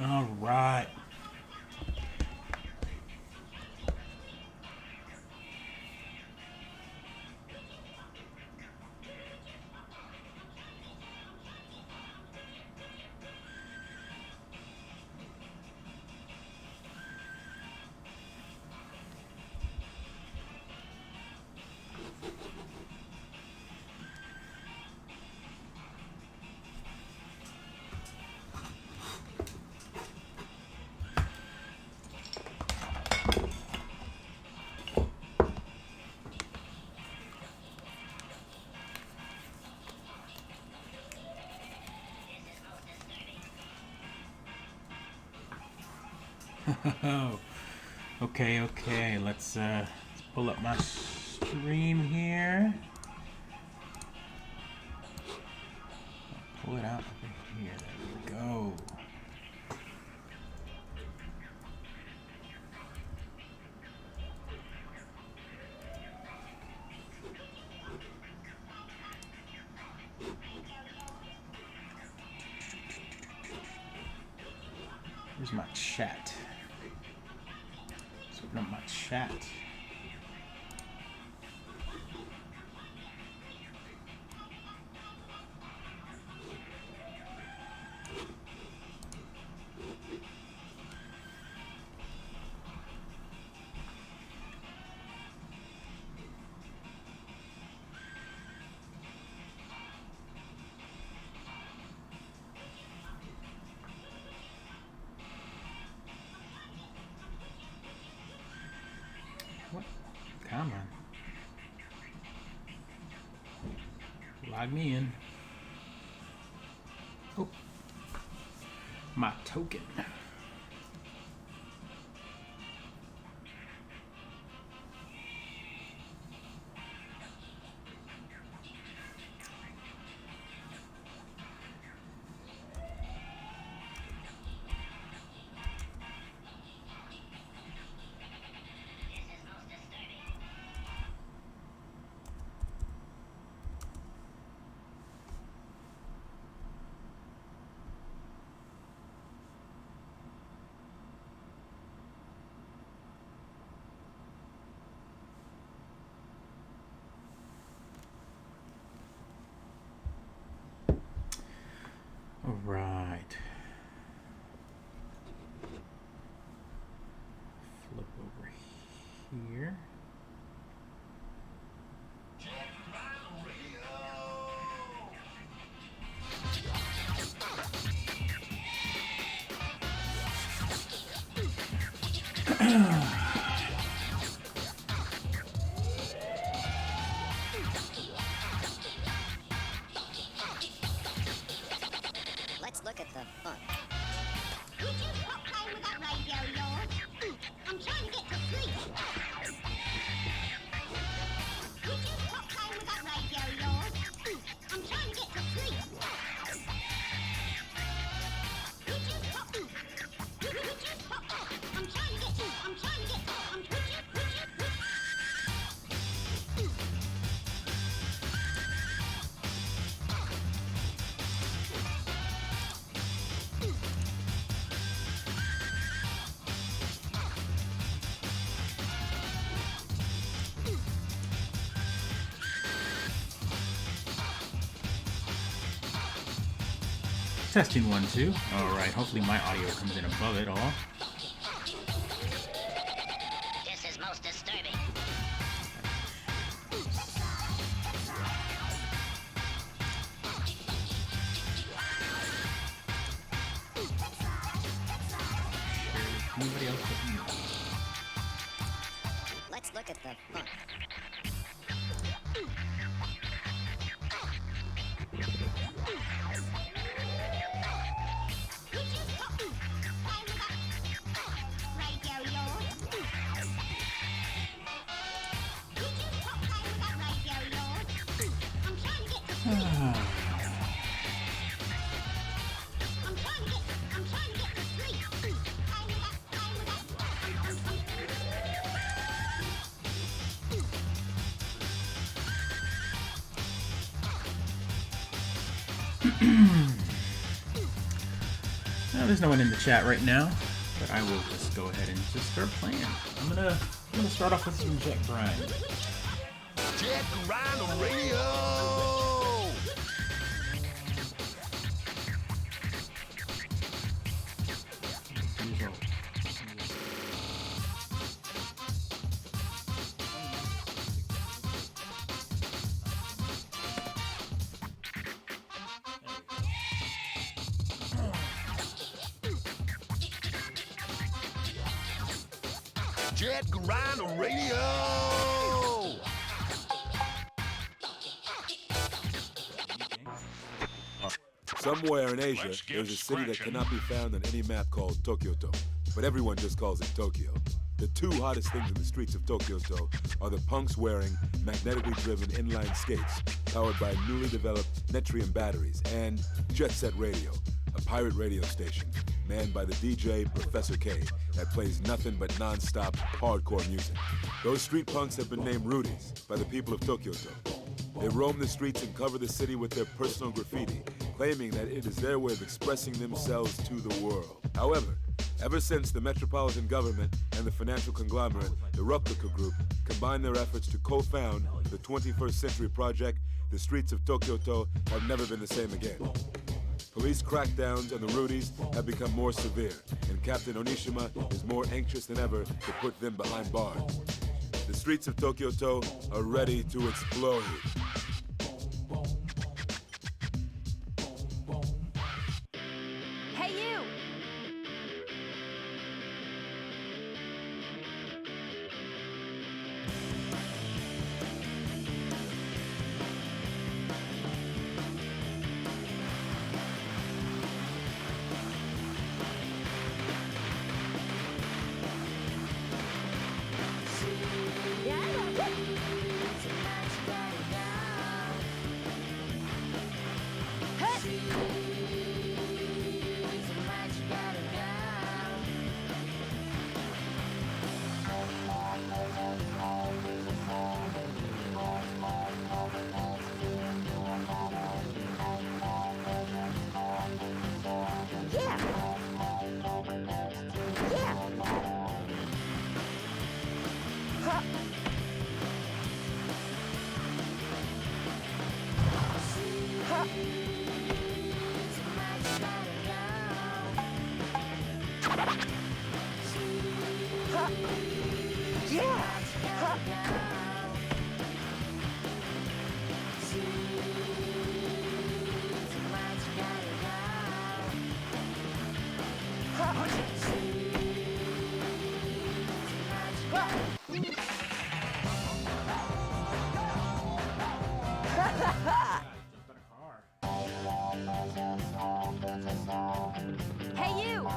All right. Oh, okay. Let's pull up my stream here. Pull it out over here. There we go. Here's my chat. Let's open up my chat. Come on. Log me in. Oh. My token. All right. Flip over here. Let's look at the fun. Could you stop playing with that radio of yours? I'm trying to get to sleep. Could you stop playing with that radio of yours? I'm trying to get to sleep. Could you stop? Could you stop? I'm trying to get to. I'm trying to get to. Testing 1, 2. All right. Hopefully my audio comes in above it all. This is most disturbing. Anybody else but me? Let's look at the fun. There's no one in the chat right now, but I will just go ahead and just start playing. I'm gonna start off with some Jet Grind. Jet Grind Radio! Jet Grind Radio! Somewhere in Asia, there's a city that cannot be found on any map called Tokyo-to, but everyone just calls it Tokyo. The two hottest things in the streets of Tokyo-to are the punks wearing magnetically driven inline skates powered by newly developed Netrium batteries and Jet Set Radio, a pirate radio station manned by the DJ Professor K that plays nothing but non-stop hardcore music. Those street punks have been named Rudies by the people of Tokyo-to. They roam the streets and cover the city with their personal graffiti, claiming that it is their way of expressing themselves to the world. However, ever since the metropolitan government and the financial conglomerate, the Replica Group, combined their efforts to co-found the 21st Century Project, the streets of Tokyo-to have never been the same again. Police crackdowns on the Rudies have become more severe, and Captain Onishima is more anxious than ever to put them behind bars. The streets of Tokyo-to are ready to explode. Hey, you! Hey, you!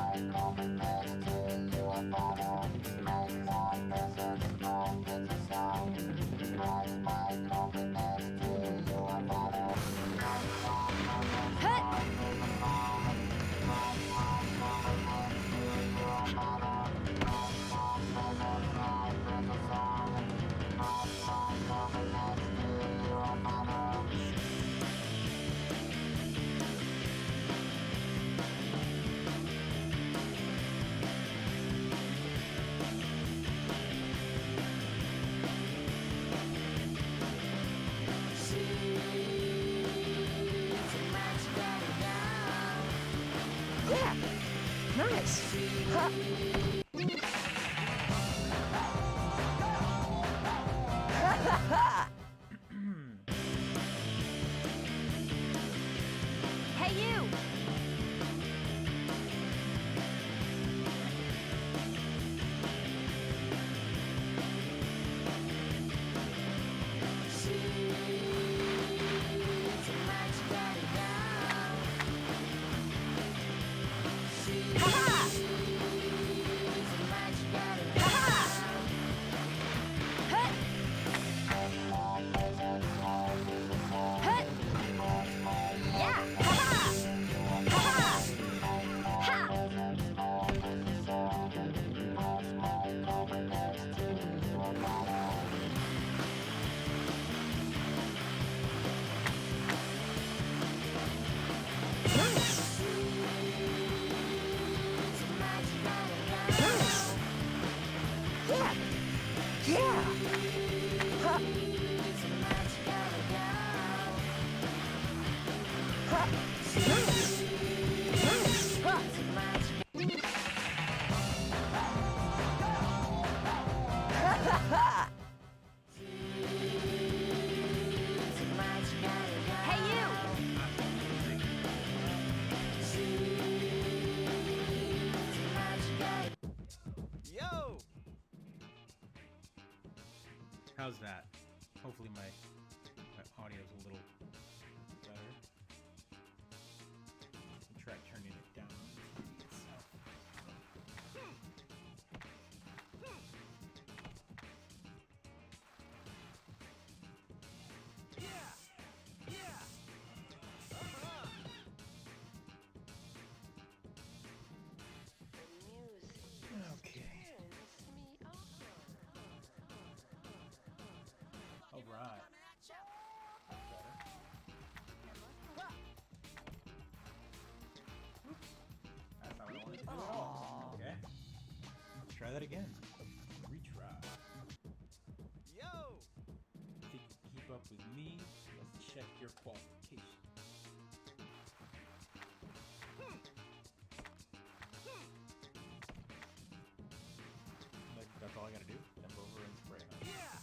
Nice. Huh. Hey, you! How's that? Hopefully my audio's a little better. I'll try turning it down. Okay. All right. Better. Oops. That's not what I wanted to do at all. Okay. Let's try that again. Retry. Yo! If you can keep up with me, let's check your qualifications. That's all I gotta do? Jump over and spray, huh? Yeah!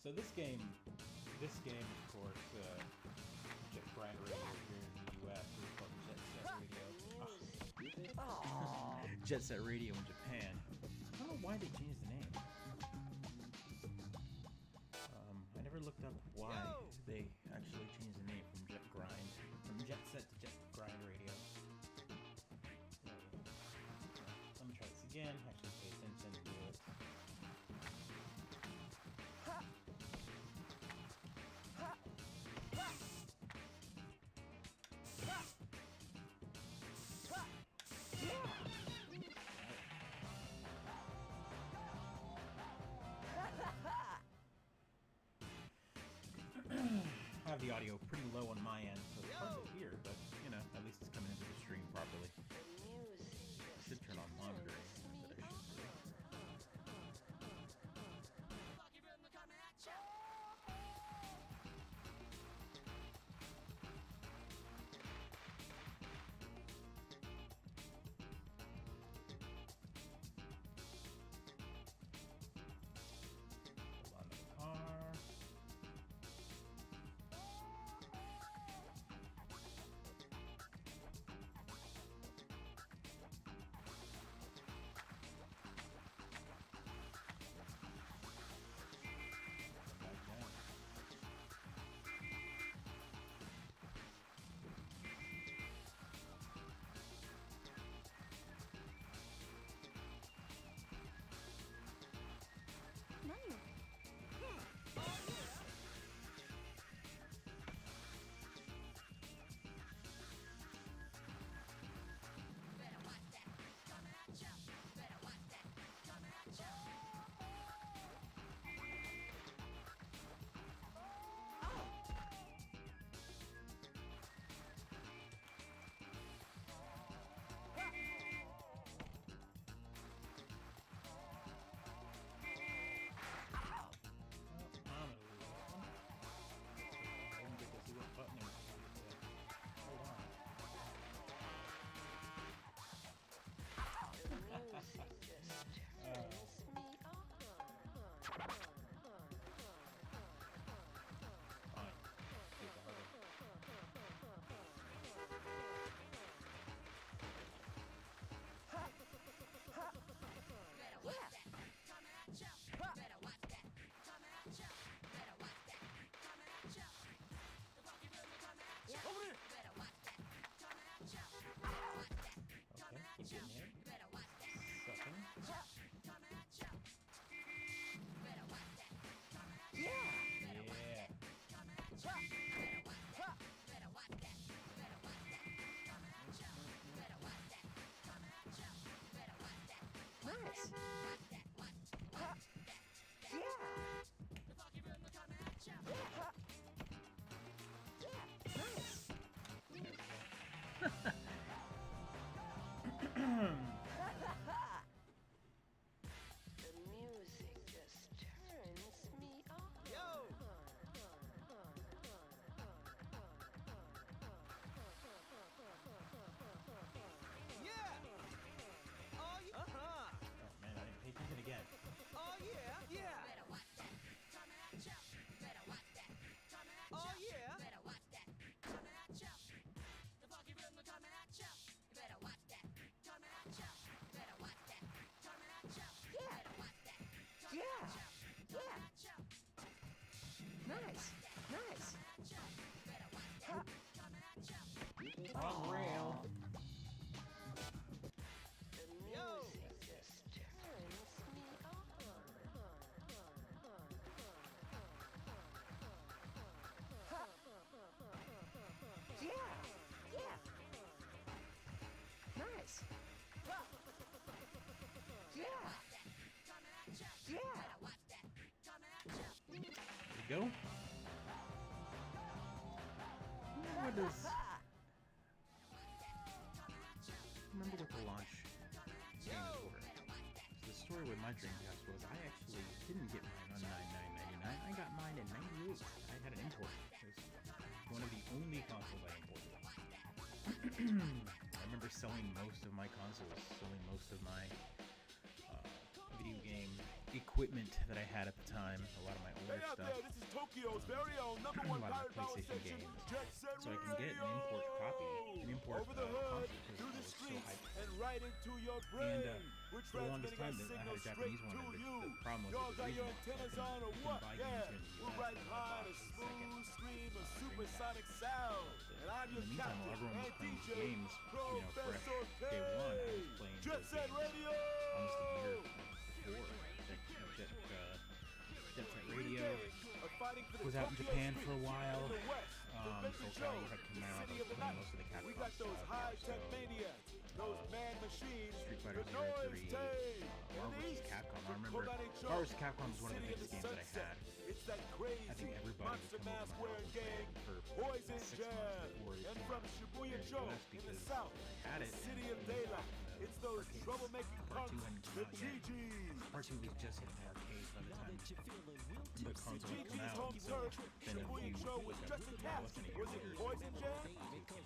So this game, of course, Jet Grind Radio here in the US is called Jet Set Radio. Jet Set Radio in Japan. I don't know why they changed the name. I never looked up why they actually changed the name from Jet Set to Jet Grind Radio. Let me try this again. Actually pay attention to it. I have the audio pretty low on my end, so it's hard to hear, but, you know, at least it's coming into the stream properly. I should turn on monitoring, but I should hold on to the car. Wrong rail. Yo! Yeah, yeah. Nice. Yeah. Yeah. There you go. What is... Remember what the launch games were. So the story with my Dreamcast was I actually didn't get mine on $99.99. I got mine in '98. I had an import. It was one of the only consoles I imported. I remember selling most of my consoles, selling most of my video game equipment that I had at the time. A lot of my older Hey out stuff. there, this is Tokyo's very own number A one lot of pirate power PlayStation station, games. Jet Set So I can get an import copy, an import Over the hood, console, through the because I was so streets, hyped. and right into your brain. And We're for the longest transmitting time, our I had a signal Japanese straight one, to and you. the problem was Y'all it was got your regional, so I antennas on or couldn't what? buy Yeah, games here in the we're US right until I behind bought a the smooth stream of Dreamcast. supersonic sound. And I'm In your the meantime, while captain everyone was and playing DJ, these games, fresh Professor day one, I was K. playing Jet those Set games Radio! almost a year before. Jet Set Radio was out in Japan for a while. Soul Calibur had come out. I was playing most of the Capcom We got those stuff. high-tech So, maniacs, those man machines, Street the Fighter noise 03, tape. Marvel vs. Capcom. I remember Marvel vs. Capcom was one of the biggest games that I had. It's that crazy I think everybody would monster come over mask my wearing house gang, for Poison 6 Jam, months before it and came from out Shibuya here in Joe the US in the because south, I had it City and of Daylight. It's those arcades. troublemaking Part punks, 2 hadn't come the out yet. GGs. Part 2 was just hitting the arcades by the time the console had come GG's out. home So turf, then a Shibuya few, Joe was like, just a tap. less than a year Was it later, Poison Jam?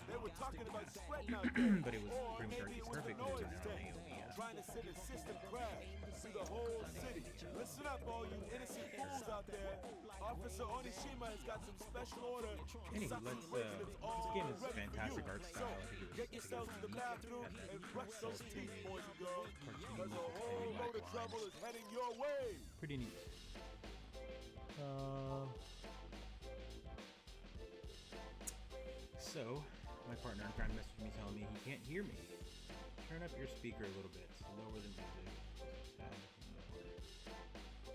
They were talking about spreading out there. but it was Or pretty much maybe Arcades it was the Perfect that noise turned out on tape, AOV. trying to send a system crash through the whole city. Listen up, all you innocent fools out there. Officer Onishima has got some special order. Anywho, let's, this game is fantastic art style. I think it was, Get yourselves to the bathroom and brush those teeth, boys and girls, because a whole load of trouble is heading your way. pretty neat. So, my partner in crime messaged me telling me he can't hear me. Turn up your speaker a little bit, lower the music.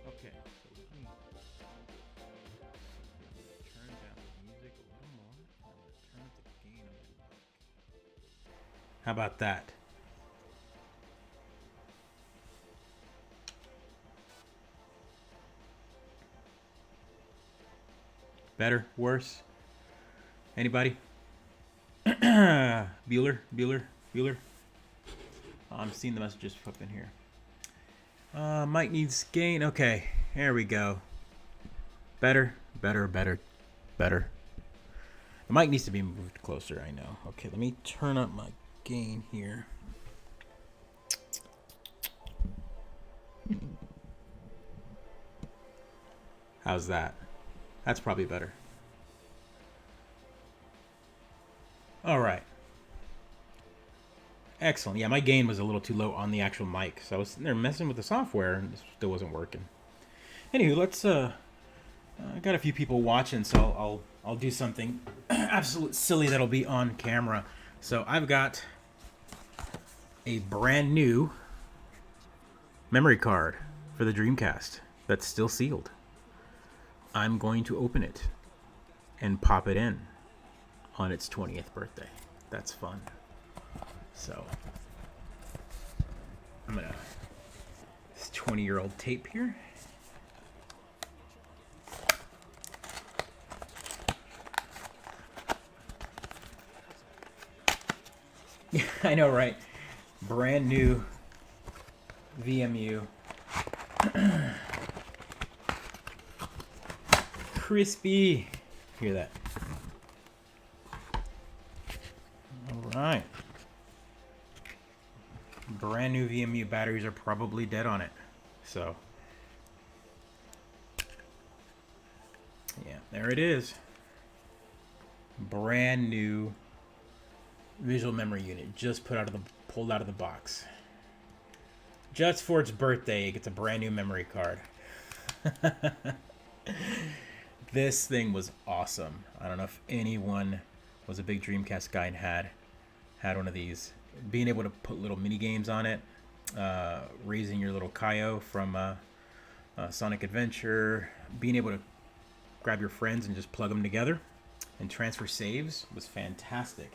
Okay, so let me turn down the music a little more. I'm going to turn up the gain on my mic. How about that? Better? Worse? Anybody? Bueller? I'm seeing the messages up in here. Mic needs gain. Okay, there we go. Better. The mic needs to be moved closer, I know. Okay, let me turn up my gain here. How's that? That's probably better. All right. Excellent. Yeah, my gain was a little too low on the actual mic, so I was sitting there messing with the software and it still wasn't working. Anywho, let's I got a few people watching, so I'll do something absolute silly that'll be on camera. So I've got a brand new memory card for the Dreamcast that's still sealed. I'm going to open it and pop it in on its 20th birthday. That's fun. So I'm gonna this 20-year-old tape here. I know, right? Brand new VMU. Crispy. Hear that? All right. Brand new VMU. Batteries are probably dead on it. So, yeah, there it is. Brand new visual memory unit, just pulled out of the box. Just for its birthday, it gets a brand new memory card. This thing was awesome. I don't know if anyone was a big Dreamcast guy and had had one of these. Being able to put little mini games on it, raising your little Kaio from Sonic Adventure, being able to grab your friends and just plug them together and transfer saves was fantastic.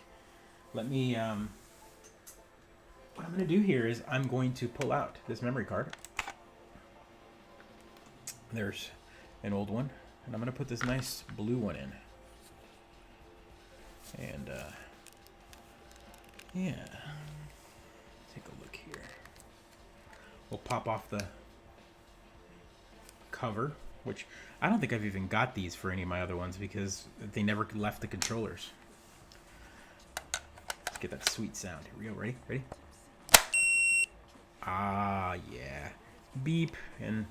Let me, what I'm going to do here is I'm going to pull out this memory card. There's an old one, and I'm going to put this nice blue one in. And, yeah, take a look here. We'll pop off the cover, which I don't think I've even got these for any of my other ones because they never left the controllers. Let's get that sweet sound. Here we go. Ready? Ready? Ah, yeah. Beep, and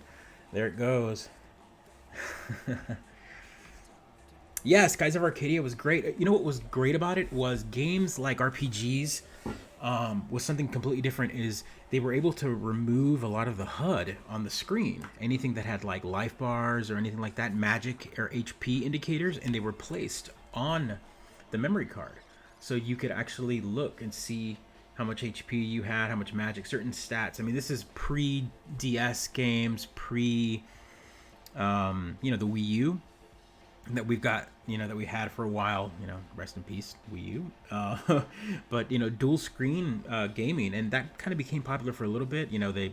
there it goes. Yeah, Skies of Arcadia was great. You know what was great about it was games like RPGs was something completely different. Is they were able to remove a lot of the HUD on the screen, anything that had like life bars or anything like that, magic or HP indicators, and they were placed on the memory card, so you could actually look and see how much HP you had, how much magic, certain stats. I mean, this is pre-DS games, pre, the Wii U that we've got, that we had for a while, rest in peace, Wii U. But, dual screen gaming, and that kind of became popular for a little bit. They,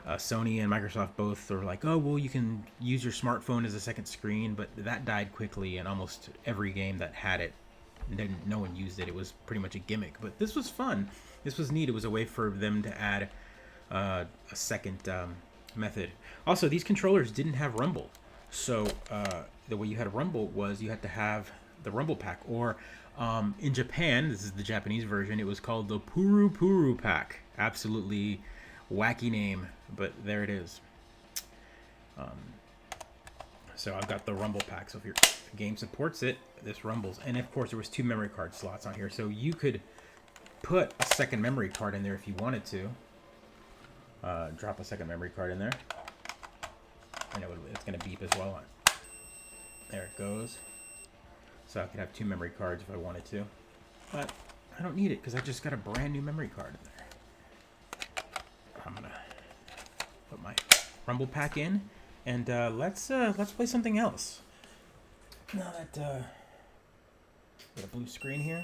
Sony and Microsoft both are like, oh, well, you can use your smartphone as a second screen, but that died quickly, and almost every game that had it, no one used it. It was pretty much a gimmick, but this was fun. This was neat. It was a way for them to add a second method. Also, these controllers didn't have rumble. So the way you had a rumble was you had to have the rumble pack, or in Japan, this is the Japanese version, it was called the Puru Puru pack. Absolutely wacky name, but there it is. So I've got the rumble pack. So if your game supports it, this rumbles. And of course, there was 2 memory card slots on here, so you could put a second memory card in there if you wanted to. Drop a second memory card in there. I know it's going to beep as well. There it goes. So I could have 2 memory cards if I wanted to. But I don't need it because I just got a brand new memory card in there. I'm going to put my rumble pack in, and let's play something else. Now that got a blue screen here.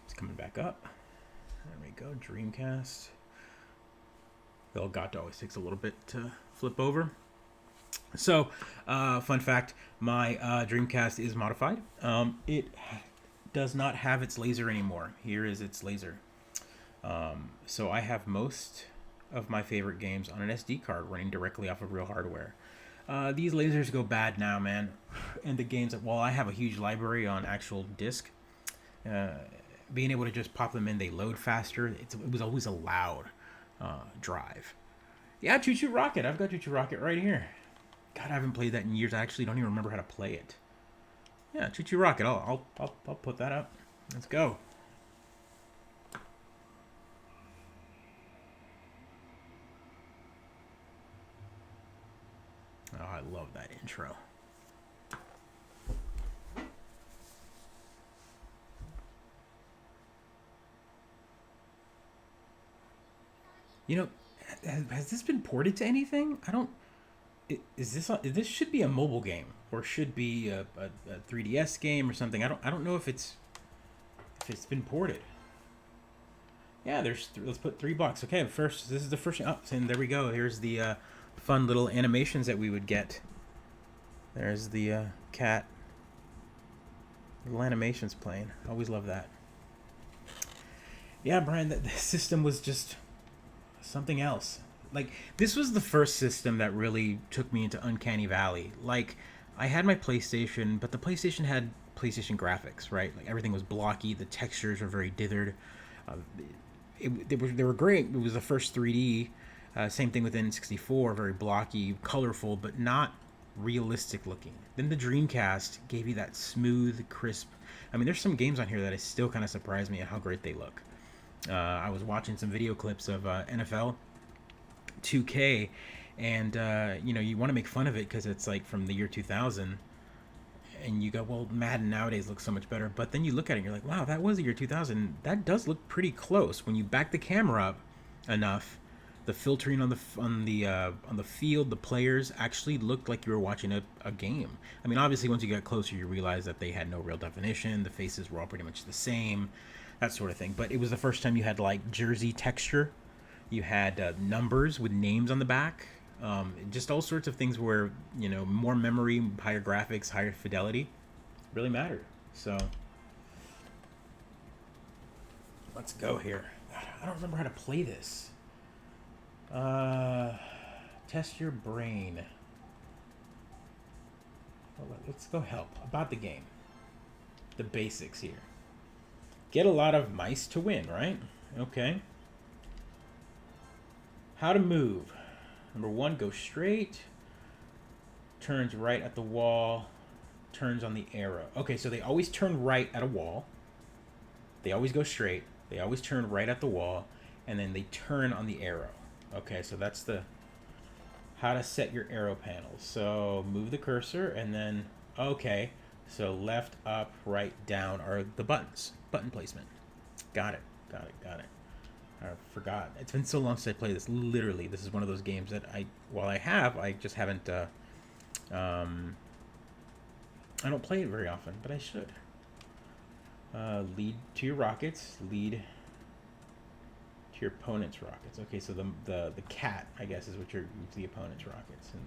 It's coming back up. There we go, Dreamcast. The Elgato always takes a little bit to flip over. So, fun fact, my Dreamcast is modified. It does not have its laser anymore. Here is its laser. So I have most of my favorite games on an SD card running directly off of real hardware. These lasers go bad now, man. And the games, while I have a huge library on actual disc, being able to just pop them in, they load faster. It was always a loud drive. Yeah, Choo Choo Rocket. I've got Choo Choo Rocket right here. God, I haven't played that in years. I actually don't even remember how to play it. Yeah, Choo Choo Rocket. I'll put that up. Let's go. Oh, I love that intro. Has this been ported to anything? I don't. Is this should be a mobile game, or should be a 3DS game or something? I don't know if it's been ported. Yeah, let's put $3. Okay, first this is the first. Oh, and there we go. Here's the fun little animations that we would get. There's the cat. Little animations playing. Always love that. Yeah, Brian, the system was just something else. Like, this was the first system that really took me into Uncanny Valley. Like, I had my PlayStation, but the PlayStation had PlayStation graphics, right? Like, everything was blocky. The textures were very dithered. They were great. It was the first 3D. Same thing with N64. Very blocky, colorful, but not realistic looking. Then the Dreamcast gave you that smooth, crisp. I mean, there's some games on here that still kind of surprise me at how great they look. I was watching some video clips of NFL 2K, And you know, you want to make fun of it because it's like from the year 2000, and you go, well, Madden nowadays looks so much better. But then you look at it and you're like, wow, that was the year 2000. That does look pretty close when you back the camera up enough. The filtering on the field, the players actually looked like you were watching a game. I mean, obviously, once you got closer, you realize that they had no real definition. The faces were all pretty much the same, that sort of thing. But it was the first time you had like jersey texture. You had numbers with names on the back. Just all sorts of things where, you know, more memory, higher graphics, higher fidelity really mattered. So let's go here. God, I don't remember how to play this. Test your brain. Well, let's go help about the game. The basics here. Get a lot of mice to win, right? Okay. How to move. Number 1, go straight. Turns right at the wall. Turns on the arrow. Okay, so they always turn right at a wall. They always go straight. They always turn right at the wall. And then they turn on the arrow. Okay, so that's the how to set your arrow panels. So move the cursor and then, okay, so left, up, right, down are the buttons. Button placement. Got it. I forgot. It's been so long since I played this. Literally, this is one of those games that I just haven't, I don't play it very often, but I should. Lead to your rockets. Lead your opponent's rockets. Okay, so the cat, I guess, is what you're the opponent's rockets. And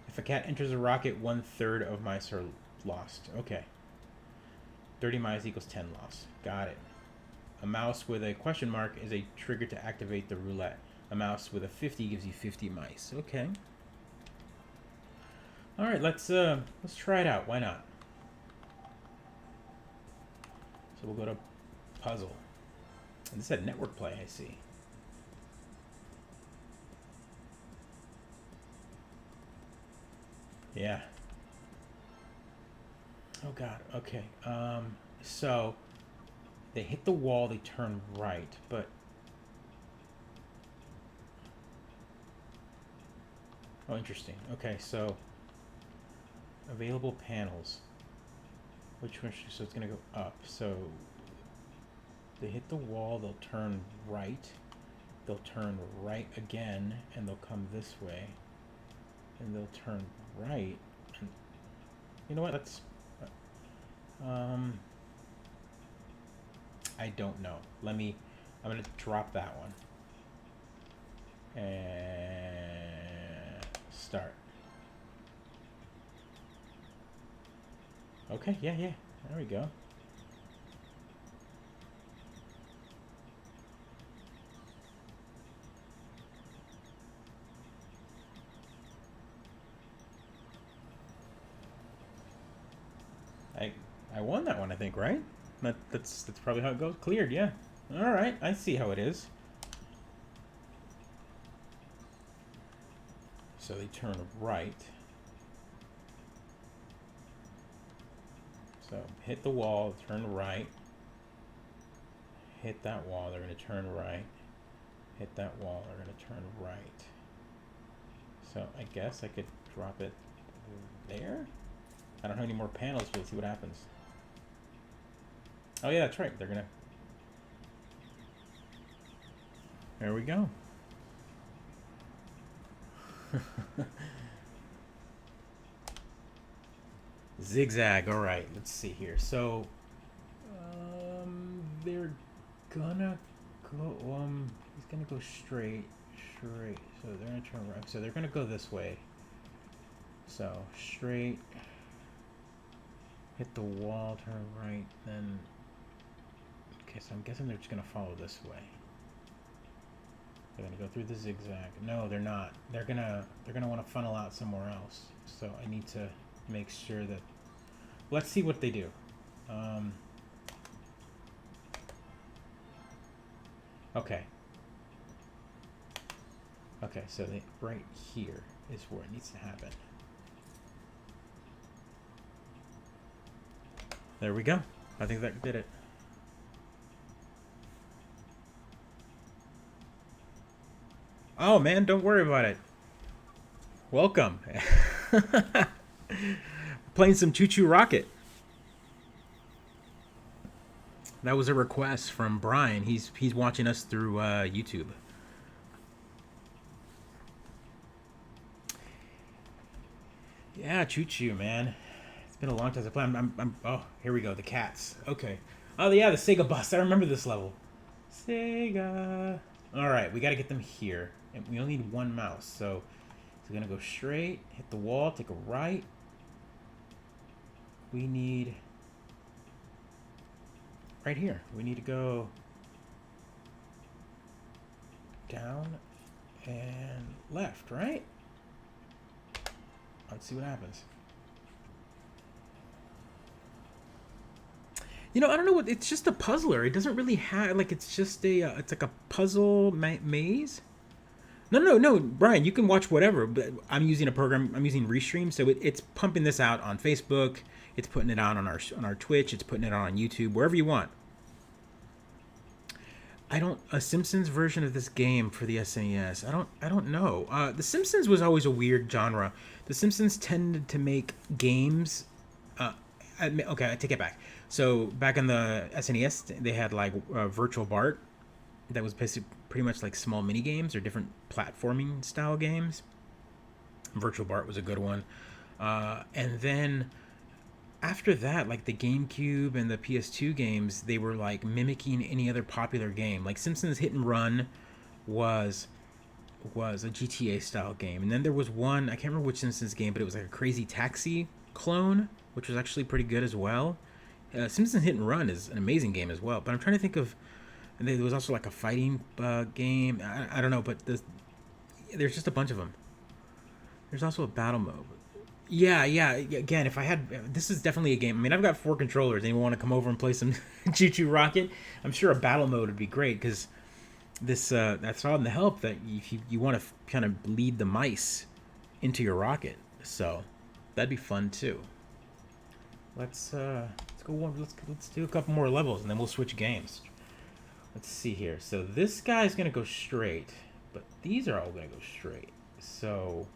if a cat enters a rocket, 1/3 of mice are lost. Okay. 30 mice equals 10 lost. Got it. A mouse with a question mark is a trigger to activate the roulette. A mouse with a 50 gives you 50 mice. Okay. All right, let's try it out. Why not? So we'll go to puzzle. And this said network play, I see. Yeah. Oh god, okay. So they hit the wall, they turn right, but oh, interesting. Okay, so available panels. Which one? So it's gonna go up. So they hit the wall, they'll turn right, they'll turn right again, and they'll come this way, and they'll turn right, and you know what, that's, I don't know, I'm gonna drop that one, and start. Okay, yeah, there we go. I won that one, I think, right? That's probably how it goes. Cleared, yeah. All right, I see how it is. So they turn right. So hit the wall, turn right. Hit that wall, they're going to turn right. Hit that wall, they're going to turn right. So I guess I could drop it there. I don't have any more panels, but let's see what happens. Oh yeah, that's right. They're gonna. There we go. Zigzag. All right. Let's see here. So, they're gonna go. He's gonna go straight. So they're gonna turn right. So they're gonna go this way. So straight. Hit the wall. Turn right. Then. Okay, so I'm guessing they're just gonna follow this way. They're gonna go through the zigzag. No, they're not. They're gonna want to funnel out somewhere else. So I need to make sure that. Let's see what they do. Okay. Okay, so right here is where it needs to happen. There we go. I think that did it. Oh man, don't worry about it. welcome. Playing some Choo Choo Rocket. That was a request from Brian. He's watching us through YouTube. Yeah, Choo Choo, man. It's been a long time since I played. Oh, here we go. The cats. Okay. Oh, yeah, the Sega bus. I remember this level. Sega. All right, we got to get them here. And we only need one mouse. So we're going to go straight, hit the wall, take a right. We need... right here. We need to go down and left, right? Let's see what happens. You know, I don't know what, it's just a puzzler. It doesn't really have, like, it's just a, it's like a puzzle maze. No, Brian, you can watch whatever, but I'm using a program, I'm using Restream, so it's pumping this out on Facebook, it's putting it out on our Twitch, it's putting it out on YouTube, wherever you want. A Simpsons version of this game for the SNES. I don't know. The Simpsons was always a weird genre. The Simpsons tended to make games. Okay, I take it back. So back in the SNES, they had like Virtual Bart, that was basically pretty much like small mini games or different platforming style games. Virtual Bart was a good one, and then after that, like the GameCube and the PS2 games, they were like mimicking any other popular game. Like Simpsons Hit and Run was a GTA style game, and then there was one, I can't remember which Simpsons game, but it was like a Crazy Taxi clone, which was actually pretty good as well. Simpsons Hit and Run is an amazing game as well, but I'm trying to think of, and there was also like a fighting game. I don't know, but there's just a bunch of them. There's also a battle mode. Yeah. Again, if I had, this is definitely a game. I mean, I've got 4 controllers. Anyone want to come over and play some Choo Choo Rocket? I'm sure a battle mode would be great, because this that's all in the help that you want to kind of lead the mice into your rocket. So that'd be fun too. Let's go one. Let's do a couple more levels and then we'll switch games. Let's see here. So this guy's gonna go straight, but these are all gonna go straight. So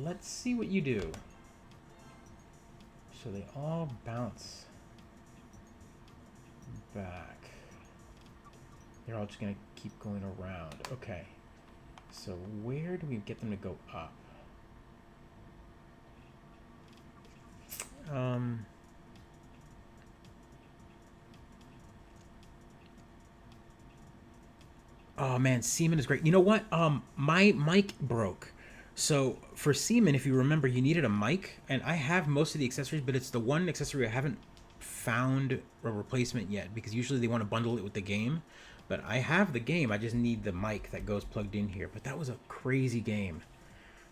let's see what you do. So they all bounce back. They're all just gonna keep going around. Okay. So where do we get them to go up? Oh man, Seaman is great. You know what? My mic broke. So for Seaman, if you remember, you needed a mic, and I have most of the accessories, but it's the one accessory I haven't found a replacement yet, because usually they want to bundle it with the game. But I have the game, I just need the mic that goes plugged in here. But that was a crazy game.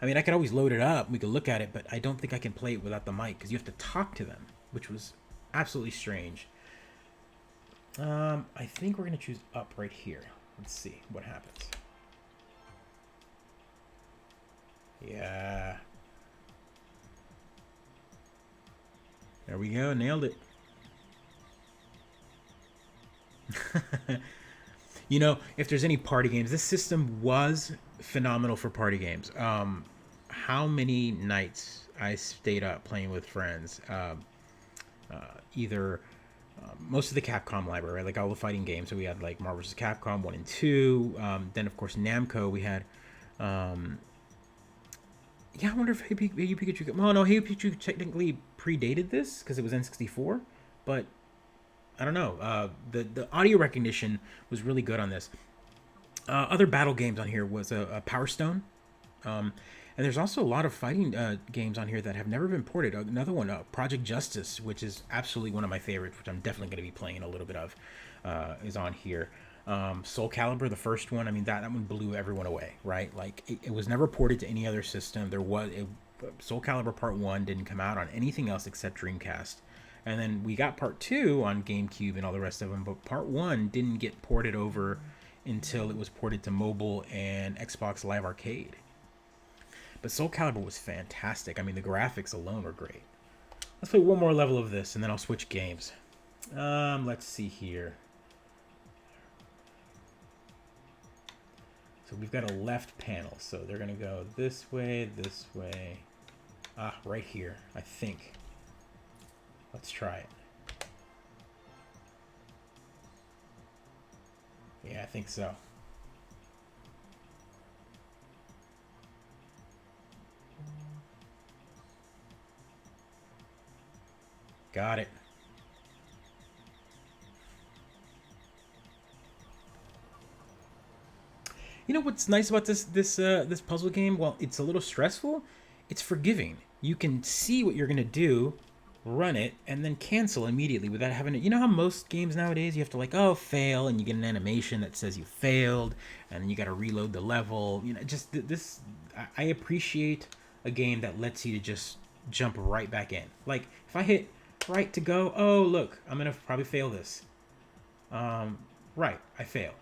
I mean, I could always load it up, we could look at it, but I don't think I can play it without the mic, because you have to talk to them, which was absolutely strange. I think we're going to choose up right here. Let's see what happens. Yeah. There we go, nailed it. You know, if there's any party games, this system was phenomenal for party games. How many nights I stayed up playing with friends, either most of the Capcom library, right? Like all the fighting games. So we had like Marvel vs. Capcom 1 and 2. Then of course Namco. We had, yeah, I wonder if Hey Pikachu. Well, no, Hey Pikachu technically predated this because it was N64, but I don't know. The audio recognition was really good on this. Other battle games on here was a Power Stone. And there's also a lot of fighting games on here that have never been ported. Another one, Project Justice, which is absolutely one of my favorites, which I'm definitely going to be playing a little bit of, is on here. Soul Calibur, the first one, I mean, that one blew everyone away, right? Like, it was never ported to any other system. Soul Calibur Part 1 didn't come out on anything else except Dreamcast. And then we got Part 2 on GameCube and all the rest of them, but Part 1 didn't get ported over until it was ported to mobile and Xbox Live Arcade. But Soul Calibur was fantastic. I mean, the graphics alone were great. Let's play one more level of this, and then I'll switch games. Let's see here. So we've got a left panel. So they're going to go this way, this way. Ah, right here, I think. Let's try it. Yeah, I think so. Got it. You know what's nice about this puzzle game? Well, it's a little stressful. It's forgiving. You can see what you're gonna do, run it, and then cancel immediately without having to. You know how most games nowadays you have to like, oh, fail, and you get an animation that says you failed, and then you got to reload the level. You know, just this. I appreciate a game that lets you to just jump right back in. Like if I hit right to go, oh look, I'm gonna probably fail this. Right, I fail.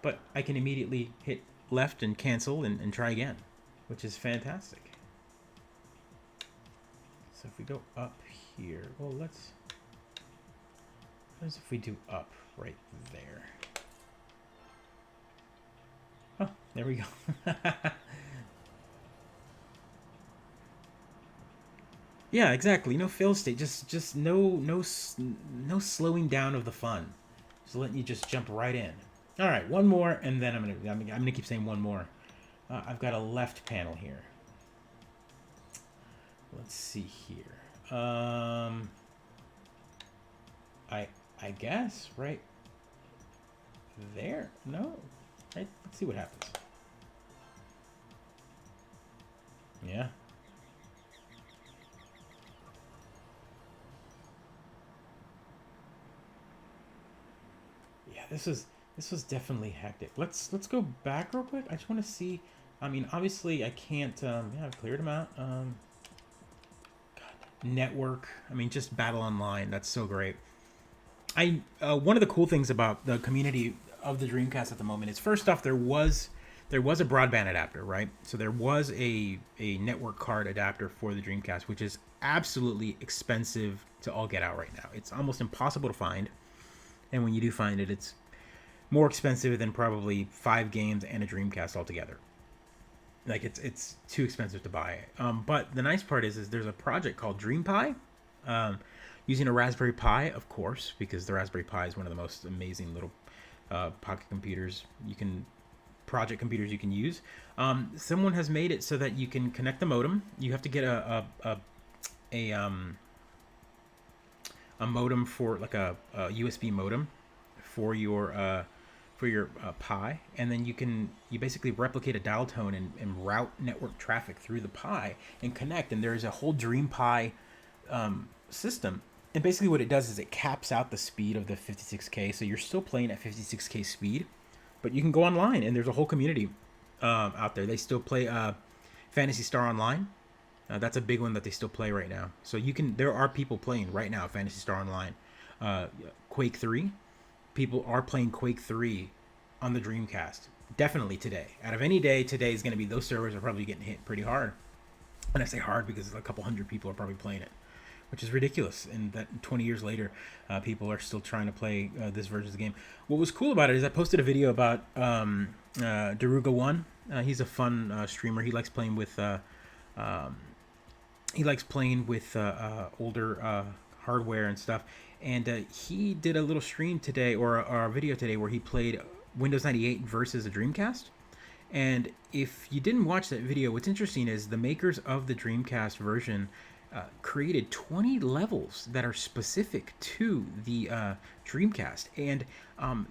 But I can immediately hit left and cancel and try again, which is fantastic. So if we go up here, well, let's... What if we do up right there? Oh, there we go. Yeah, exactly. No fail state. Just no slowing down of the fun. Just letting you just jump right in. All right, one more, and then I'm gonna keep saying one more. I've got a left panel here. Let's see here. I guess right there. No, right. Let's see what happens. Yeah. Yeah, this was definitely hectic. Let's go back real quick. I just want to see. I mean, obviously, I can't. Yeah, I've cleared them out. God, network. I mean, just Battle Online. That's so great. One of the cool things about the community of the Dreamcast at the moment is, first off, there was a broadband adapter, right? So there was a network card adapter for the Dreamcast, which is absolutely expensive to all get out right now. It's almost impossible to find, and when you do find it, it's more expensive than probably 5 games and a Dreamcast altogether. Like it's too expensive to buy. But the nice part is there's a project called DreamPie, using a Raspberry Pi, of course, because the Raspberry Pi is one of the most amazing little pocket computers project computers you can use. Someone has made it so that you can connect the modem. You have to get a modem for like a USB modem for your Pi, and then you basically replicate a dial tone and route network traffic through the Pi and connect. And there's a whole DreamPie system. And basically what it does is it caps out the speed of the 56K, so you're still playing at 56K speed, but you can go online, and there's a whole community out there. They still play Phantasy Star Online. That's a big one that they still play right now. So there are people playing right now Phantasy Star Online. Quake 3. People are playing Quake 3 on the Dreamcast. Definitely today. Out of any day, today is going to be, those servers are probably getting hit pretty hard. And I say hard because a couple hundred people are probably playing it, which is ridiculous. And that 20 years later, people are still trying to play this version of the game. What was cool about it is I posted a video about Daruga1. He's a fun streamer. He likes playing with older hardware and stuff. And he did a little stream today, or a video today, where he played Windows 98 versus a Dreamcast. And if you didn't watch that video, what's interesting is the makers of the Dreamcast version created 20 levels that are specific to the Dreamcast. And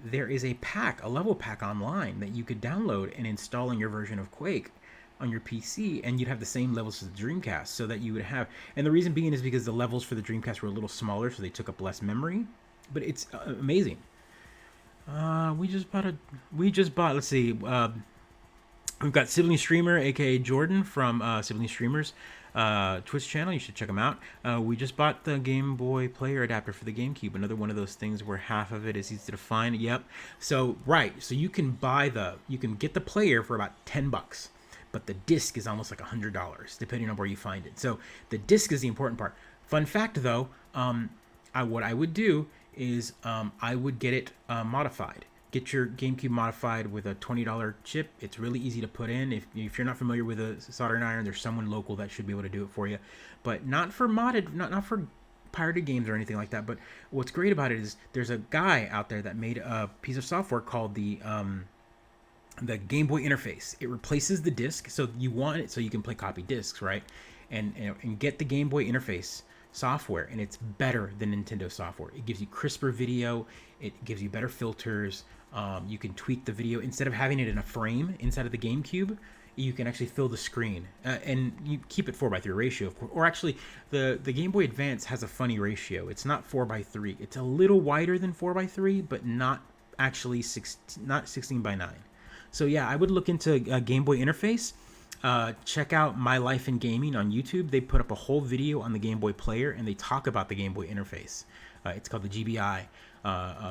there is a level pack online that you could download and install in your version of Quake on your PC, and you'd have the same levels as the Dreamcast, so that you would have, and the reason being is because the levels for the Dreamcast were a little smaller, so they took up less memory. But it's amazing. We just bought, let's see, we've got Sibling Streamer, aka Jordan from Sibling Streamers Twitch channel. You should check them out. We just bought the Game Boy Player adapter for the GameCube. Another one of those things where half of it is easy to find. Yep. So you can get the player for about $10, but the disc is almost like $100 depending on where you find it. So the disc is the important part. Fun fact though, what I would do is I would get it modified. Get your GameCube modified with a $20 chip. It's really easy to put in. If you're not familiar with a soldering iron, there's someone local that should be able to do it for you. But not for modded, not for pirated games or anything like that. But what's great about it is there's a guy out there that made a piece of software called the Game Boy interface. It replaces the disc, so you want it so you can play copy discs, right? And get the Game Boy interface software, and it's better than Nintendo software. It gives you crisper video. It gives you better filters. You can tweak the video instead of having it in a frame inside of the GameCube. You can actually fill the screen, and you keep it 4:3 ratio, of course. Or actually, the Game Boy Advance has a funny ratio. It's not 4:3. It's a little wider than 4:3, but not actually 16:9. So yeah, I would look into a Game Boy interface. Check out My Life in Gaming on YouTube. They put up a whole video on the Game Boy Player, and they talk about the Game Boy interface. It's called the GBI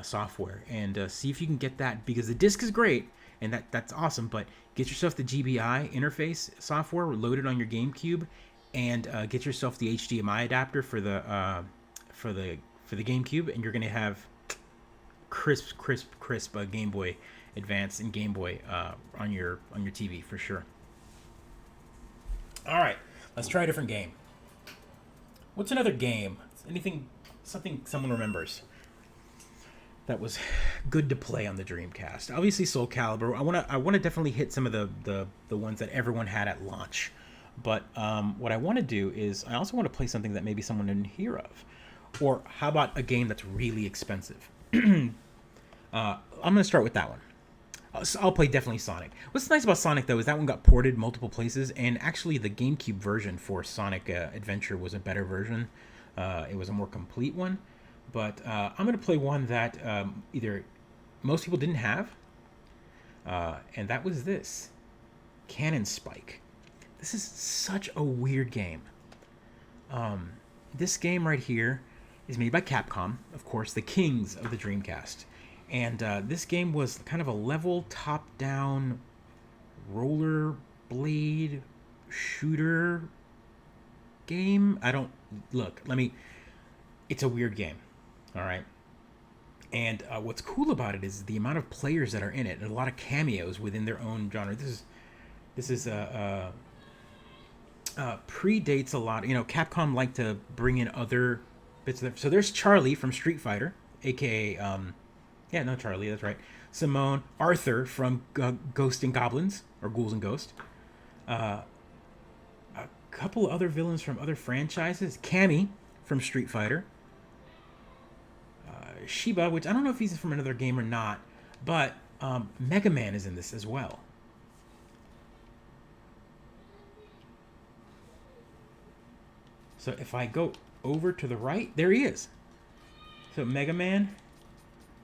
software, and see if you can get that, because the disc is great, and that's awesome. But get yourself the GBI interface software loaded on your GameCube, and get yourself the HDMI adapter for the GameCube, and you're gonna have crisp Game Boy Advance and Game Boy on your TV for sure. All right, let's try a different game. What's another game? Something someone remembers that was good to play on the Dreamcast. Obviously, Soul Calibur. I wanna definitely hit some of the ones that everyone had at launch. But what I want to do is I also want to play something that maybe someone didn't hear of. Or how about a game that's really expensive? I'm gonna start with that one. I'll play definitely Sonic. What's nice about Sonic, though, is that one got ported multiple places, and actually the GameCube version for Sonic Adventure was a better version. It was a more complete one. But I'm going to play one that either most people didn't have, and that was this. Cannon Spike. This is such a weird game. This game right here is made by Capcom, of course, the kings of the Dreamcast. And this game was kind of a level top-down roller blade shooter game. It's a weird game, all right? And what's cool about it is the amount of players that are in it, and a lot of cameos within their own genre. This is predates a lot. Capcom liked to bring in other bits of so there's Charlie from Street Fighter, aka Charlie, that's right. Simone, Arthur from Ghost and Goblins, or Ghouls and Ghosts. A couple other villains from other franchises. Cammy from Street Fighter. Shiba, which I don't know if he's from another game or not, but Mega Man is in this as well. So if I go over to the right, there he is. So Mega Man.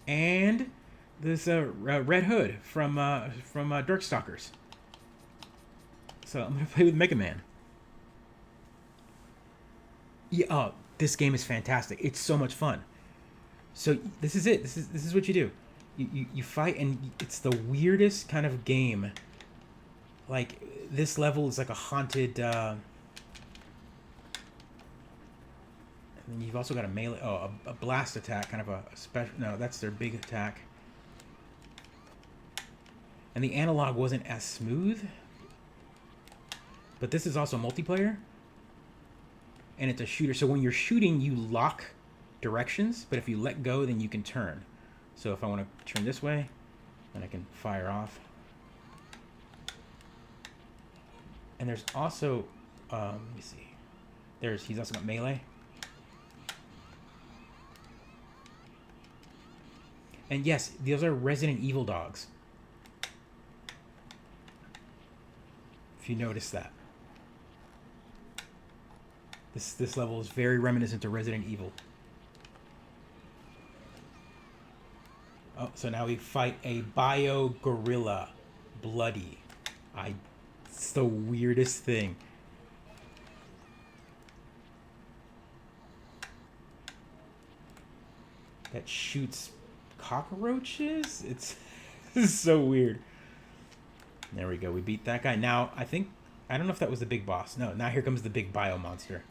And this Red Hood from Darkstalkers. So I'm gonna play with Mega Man. Yeah, this game is fantastic. It's so much fun. So this is it. This is what you do. You fight, and it's the weirdest kind of game. Like this level is like a haunted. And then you've also got a melee, a blast attack, kind of a special. No, that's their big attack. And the analog wasn't as smooth. But this is also multiplayer. And it's a shooter. So when you're shooting, you lock directions. But if you let go, then you can turn. So if I want to turn this way, then I can fire off. And there's also, let me see. He's also got melee. And yes, those are Resident Evil dogs. If you notice that. This level is very reminiscent to Resident Evil. Oh, so now we fight a bio gorilla. Bloody. It's the weirdest thing. That shoots cockroaches? This is so weird. There we go. We beat that guy. Now, I don't know if that was the big boss. No, now here comes the big bio monster.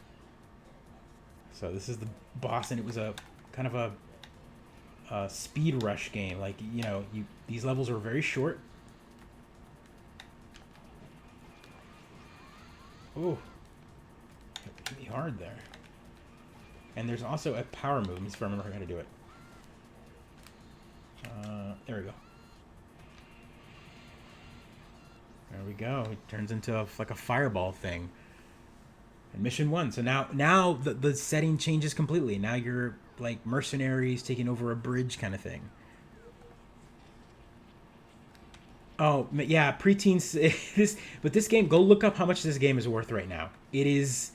So this is the boss, and it was a kind of a speed rush game. Like, you know, these levels are very short. Ooh, hit me hard there. And there's also a power move. Let me see if I remember how to do it. There we go. There we go. It turns into like a fireball thing. And mission 1. So now the setting changes completely. Now you're like mercenaries taking over a bridge kind of thing. Oh yeah, preteens. This game. Go look up how much this game is worth right now. It is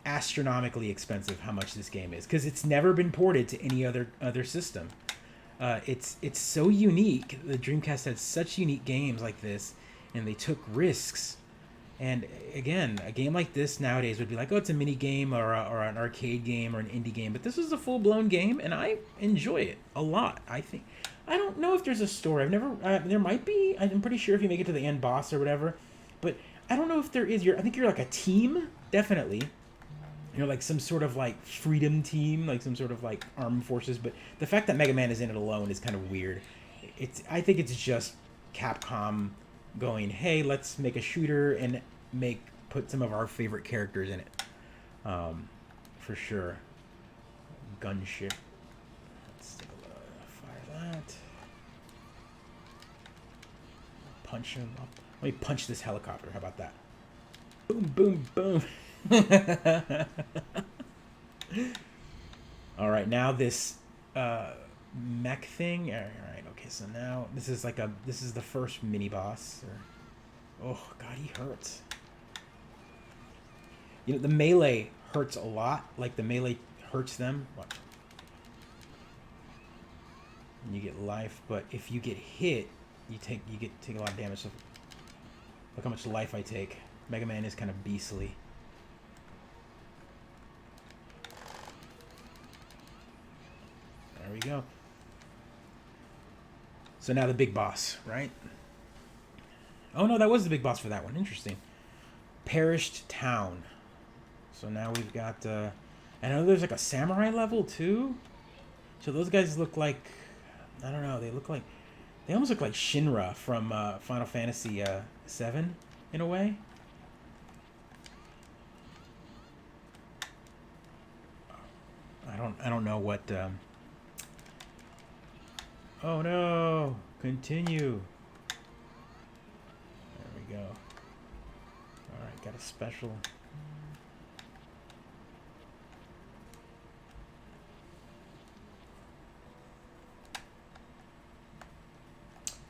astronomically expensive. How much this game is, because it's never been ported to any other system. It's so unique. The Dreamcast had such unique games like this, and they took risks. And again, a game like this nowadays would be like, oh, it's a mini game or an arcade game or an indie game. But this is a full-blown game, and I enjoy it a lot. I don't know if there's a story. There might be. I'm pretty sure if you make it to the end boss or whatever. But I don't know if there is. I think you're like a team, definitely. You're like some sort of like freedom team, like some sort of like armed forces. But the fact that Mega Man is in it alone is kind of weird. I think it's just Capcom going, hey, let's make a shooter and put some of our favorite characters in it. For sure. Gunship. Let's take a look. Fire that. Punch him up. Let me punch this helicopter. How about that? Boom, boom, boom. All right, now this mech thing. All right, okay. So now this is the first mini boss. Oh god, he hurts. You know, the melee hurts a lot. Like the melee hurts them. Watch. And you get life, but if you get hit, you take a lot of damage. So look how much life I take. Mega Man is kind of beastly. There we go. So now the big boss, right? Oh no, that was the big boss for that one. Interesting. Perished Town. So now we've got... I know there's like a samurai level too. So those guys look like... I don't know. They almost look like Shinra from Final Fantasy VII in a way. I don't know what... Oh no! Continue. There we go. Alright, got a special.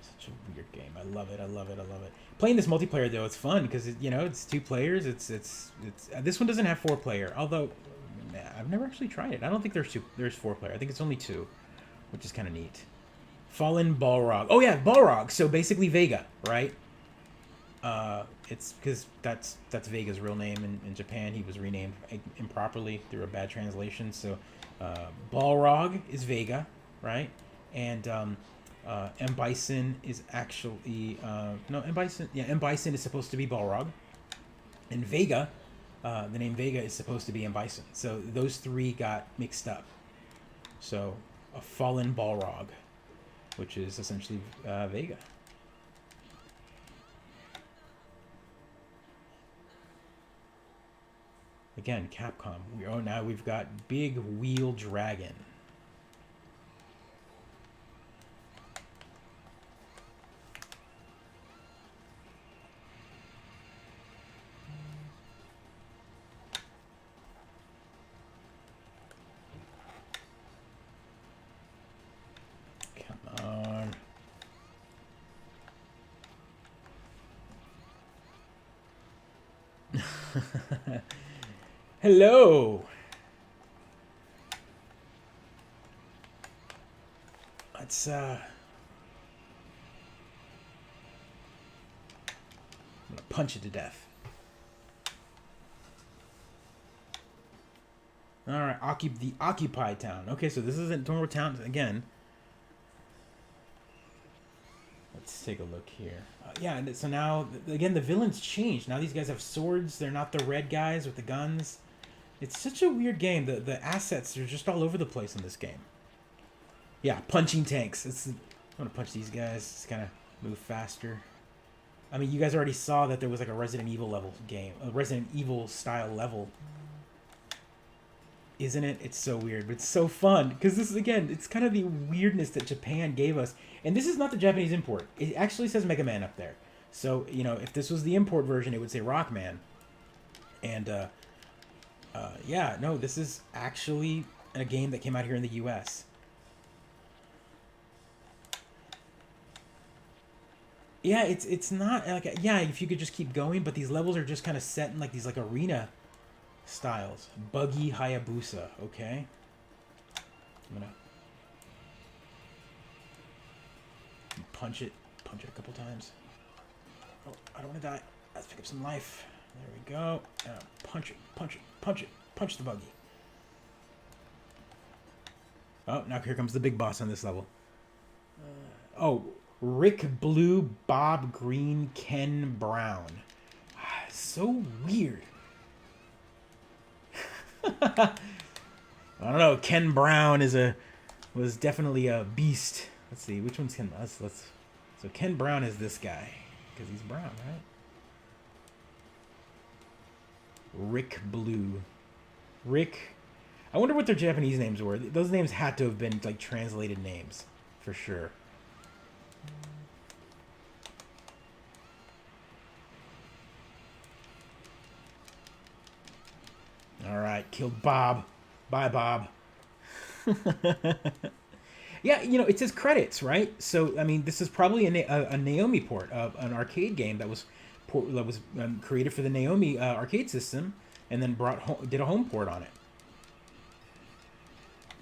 Such a weird game. I love it. I love it. I love it. Playing this multiplayer though, it's fun because it's 2 players. It's this one doesn't have 4 player. Although I've never actually tried it. I don't think there's 4 player. I think it's only 2, which is kind of neat. Fallen Balrog. Oh yeah, Balrog. So basically Vega, right? It's because that's Vega's real name in Japan. He was renamed improperly through a bad translation. So Balrog is Vega, right? And M. Bison is actually no, M. Bison. Yeah, M. Bison is supposed to be Balrog, and Vega, the name Vega is supposed to be M. Bison. So those 3 got mixed up. So a Fallen Balrog, which is essentially Vega. Again, Capcom. Now we've got Big Wheel Dragon. Come on. Hello. Let's I'm gonna punch it to death. All right, the Occupy Town. Okay, so this isn't Toronto Town again. Let's take a look here. Yeah, so now again the villains changed. Now these guys have swords. They're not the red guys with the guns. It's such a weird game. The assets are just all over the place in this game. Yeah, punching tanks. I'm gonna punch these guys. Just kind of move faster. I mean, you guys already saw that there was like a Resident Evil level game, a Resident Evil style level. Isn't it? It's so weird, but it's so fun because this is, again, it's kind of the weirdness that Japan gave us. And this is not the Japanese import. It actually says Mega Man up there. So, you know, if this was the import version, it would say Rockman. And yeah, no, this is actually a game that came out here in the US. Yeah, it's not like, yeah, if you could just keep going, but these levels are just kind of set in like these like arena styles. Buggy Hayabusa, okay. I'm gonna punch it a couple times. Oh, I don't want to die. Let's pick up some life. There we go. Punch the buggy. Oh, now here comes the big boss on this level. Oh, Rick Blue, Bob Green, Ken Brown. So weird. I don't know. Ken Brown was definitely a beast. Let's see, which one's Ken? So Ken Brown is this guy because he's brown, right? Rick Blue. Rick. I wonder what their Japanese names were. Those names had to have been like translated names for sure. All right, killed Bob. Bye, Bob. Yeah, you know, it says credits, right? So, I mean, this is probably a Naomi port of an arcade game that was created for the Naomi arcade system, and then did a home port on it.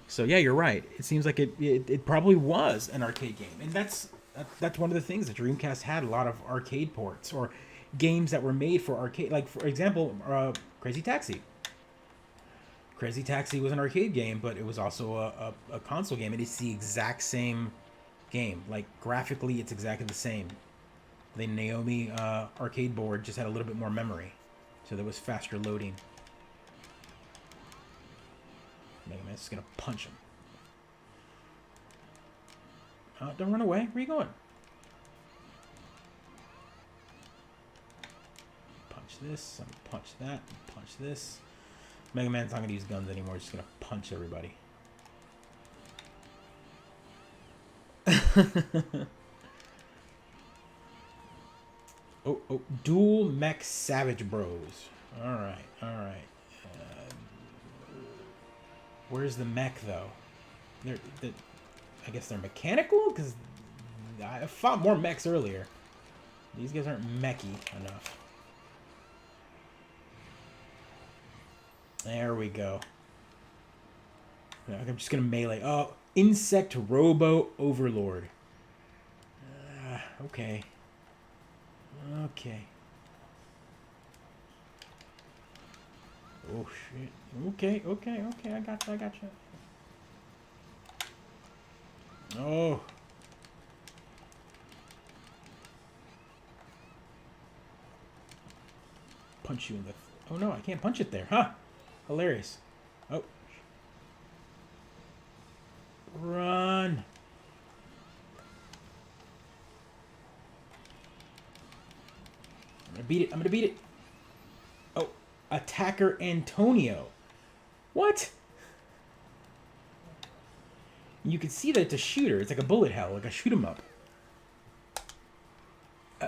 So yeah, you're right. It seems like it probably was an arcade game, and that's one of the things that Dreamcast had, a lot of arcade ports or games that were made for arcade. Like for example, Crazy Taxi. Crazy Taxi was an arcade game, but it was also a console game, and it's the exact same game. Like graphically, it's exactly the same. The Naomi arcade board just had a little bit more memory, so there was faster loading. Mega Man's just gonna punch him. Don't run away. Where are you going? Punch this. I'm gonna punch that. Punch this. Mega Man's not gonna use guns anymore. He's just gonna punch everybody. oh, Dual Mech Savage Bros. All right. Where's the mech though? I guess they're mechanical because I fought more mechs earlier. These guys aren't mechy enough. There we go. I'm just gonna melee. Oh, Insect Robo Overlord. Okay. Okay. Oh shit. Okay. I got you. Oh. Punch you in the... Oh no, I can't punch it there. Huh. Hilarious. Oh. Run. I'm gonna beat it. Oh. Attacker Antonio. What? You can see that it's a shooter. It's like a bullet hell, like a shoot 'em up.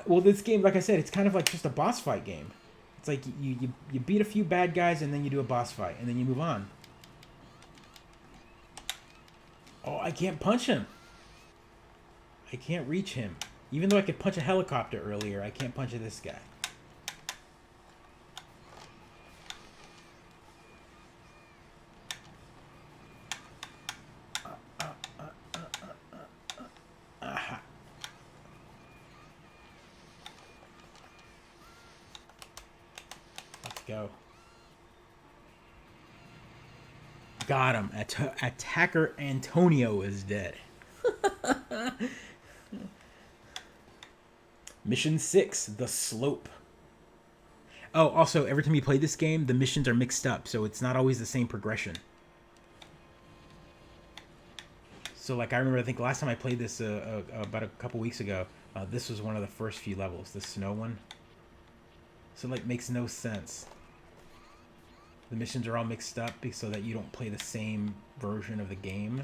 Well, this game, like I said, it's kind of like just a boss fight game. It's like you beat a few bad guys and then you do a boss fight and then you move on. Oh, I can't punch him. I can't reach him. Even though I could punch a helicopter earlier, I can't punch this guy. Go. Got him. Attacker Antonio is dead. Mission 6, The Slope. Oh, also, every time you play this game, the missions are mixed up, so it's not always the same progression. So like I remember, I think last time I played this about a couple weeks ago, this was one of the first few levels, the snow one. So like makes no sense. The missions are all mixed up so that you don't play the same version of the game.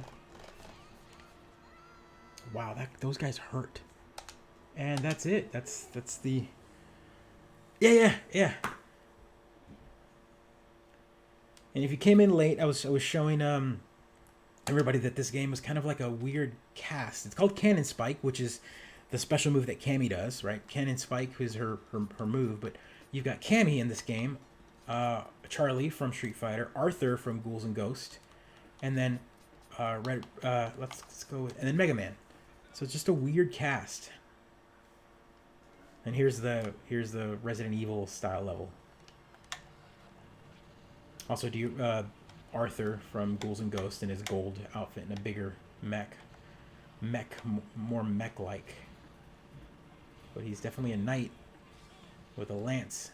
Wow, those guys hurt. And that's it. That's the. Yeah. And if you came in late, I was showing everybody that this game was kind of like a weird cast. It's called Cannon Spike, which is the special move that Cammy does, right? Cannon Spike is her move, but you've got Cammy in this game, Charlie from Street Fighter, Arthur from Ghouls and Ghosts, and then let's go with, and then Mega Man. So it's just a weird cast. And here's the Resident Evil style level. Also, do you Arthur from Ghouls and Ghosts in his gold outfit and a bigger mech, more mech-like. But he's definitely a knight with a lance.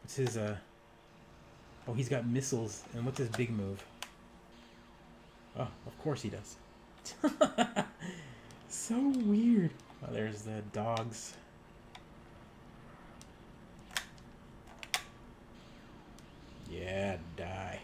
What's his Oh, he's got missiles. And what's his big move? Oh, of course he does. So weird. Oh, there's the dogs. Yeah, die.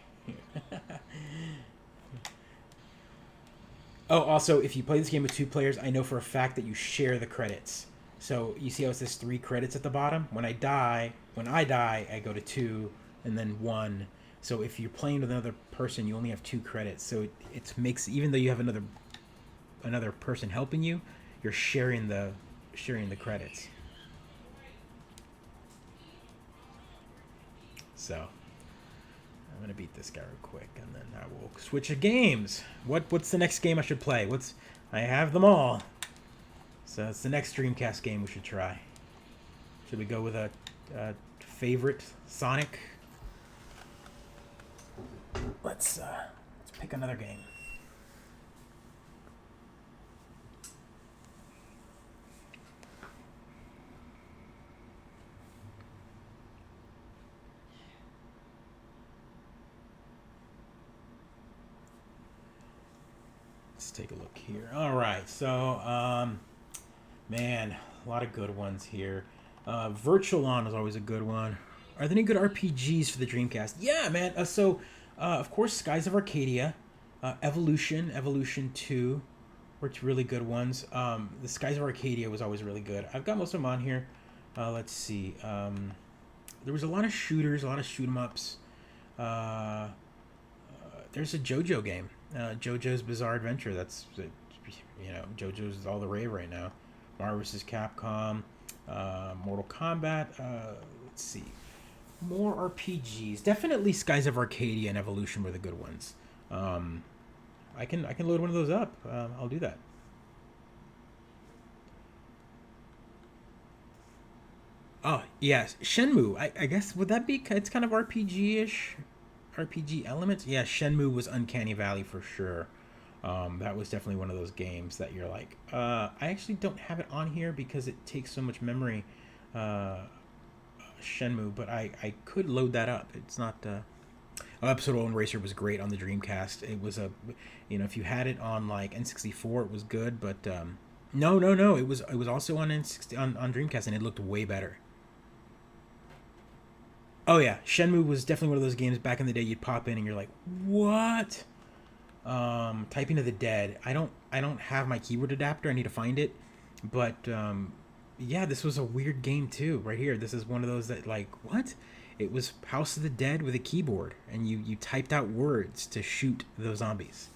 Oh, also, if you play this game with 2 players, I know for a fact that you share the credits. So you see how it says 3 credits at the bottom? When I die, I go to 2 and then 1. So if you're playing with another person, you only have 2 credits. So it makes, even though you have another person helping you, you're sharing the credits. So I'm gonna beat this guy real quick, and then I will switch to games. What's the next game I should play? I have them all. So it's the next Dreamcast game we should try. Should we go with a favorite Sonic? Let's pick another game. Let's take a look here. All right, so man, a lot of good ones here. Virtual On is always a good one. Are there any good RPGs for the Dreamcast? Yeah, man. Of course, Skies of Arcadia, Evolution 2 were 2 really good ones. The Skies of Arcadia was always really good. I've got most of them on here. Let's see. There was a lot of shooters, a lot of shoot 'em ups. There's a JoJo game, JoJo's Bizarre Adventure. That's, JoJo's all the rave right now. Marvel vs. Capcom, Mortal Kombat. Let's see. More RPGs. Definitely Skies of Arcadia and Evolution were the good ones. I can load one of those up. I'll do that. Oh, yes. Shenmue. I guess, would that be... It's kind of RPG-ish. RPG elements. Yeah, Shenmue was Uncanny Valley for sure. That was definitely one of those games that you're like... I actually don't have it on here because it takes so much memory... Shenmue, but I could load that up. It's not Episode Own Racer was great on the Dreamcast. It was if you had it on like N64 it was good, but no, it was also on N60 on Dreamcast, and it looked way better. Oh yeah, Shenmue was definitely one of those games back in the day you'd pop in and you're like, what? Typing of the Dead. I don't have my keyboard adapter. I need to find it, but yeah, this was a weird game too. Right here, this is one of those that like, what? It was House of the Dead with a keyboard, and you typed out words to shoot those zombies.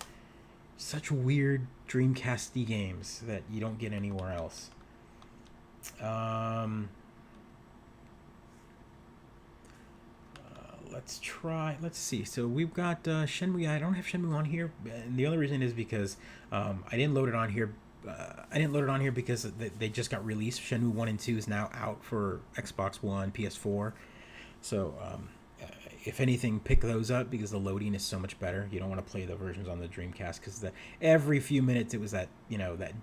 Such weird Dreamcast-y games that you don't get anywhere else. Let's see. So we've got Shenmue. I don't have Shenmue on here, and the only reason is because I didn't load it on here. Because they just got released. Shenmue 1 and 2 is now out for Xbox One, PS4. So, if anything, pick those up because the loading is so much better. You don't want to play the versions on the Dreamcast because every few minutes it was that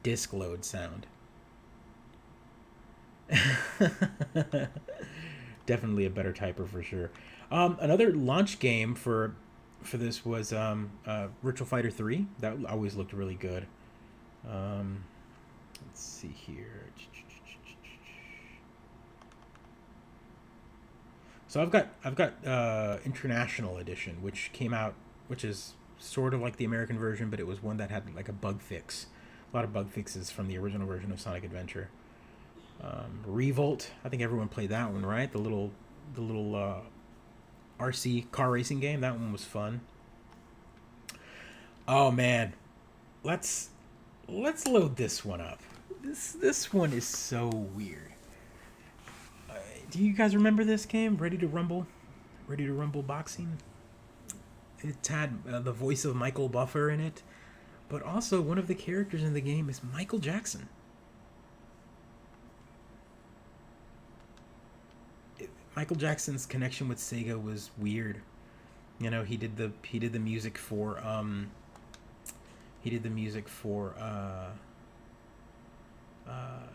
disc load sound. Definitely a better typer for sure. Another launch game for for this was Virtual Fighter 3. That always looked really good. Let's see here. So I've got International Edition, which came out, which is sort of like the American version, but it was one that had like a bug fix, a lot of bug fixes from the original version of Sonic Adventure. Revolt, I think everyone played that one, right? The little RC car racing game. That one was fun. Oh man, let's load this one up. This one is so weird. Do you guys remember this game, Ready to Rumble? Ready to Rumble Boxing? It had the voice of Michael Buffer in it, but also one of the characters in the game is Michael Jackson. Michael Jackson's connection with Sega was weird. You know, he did the music for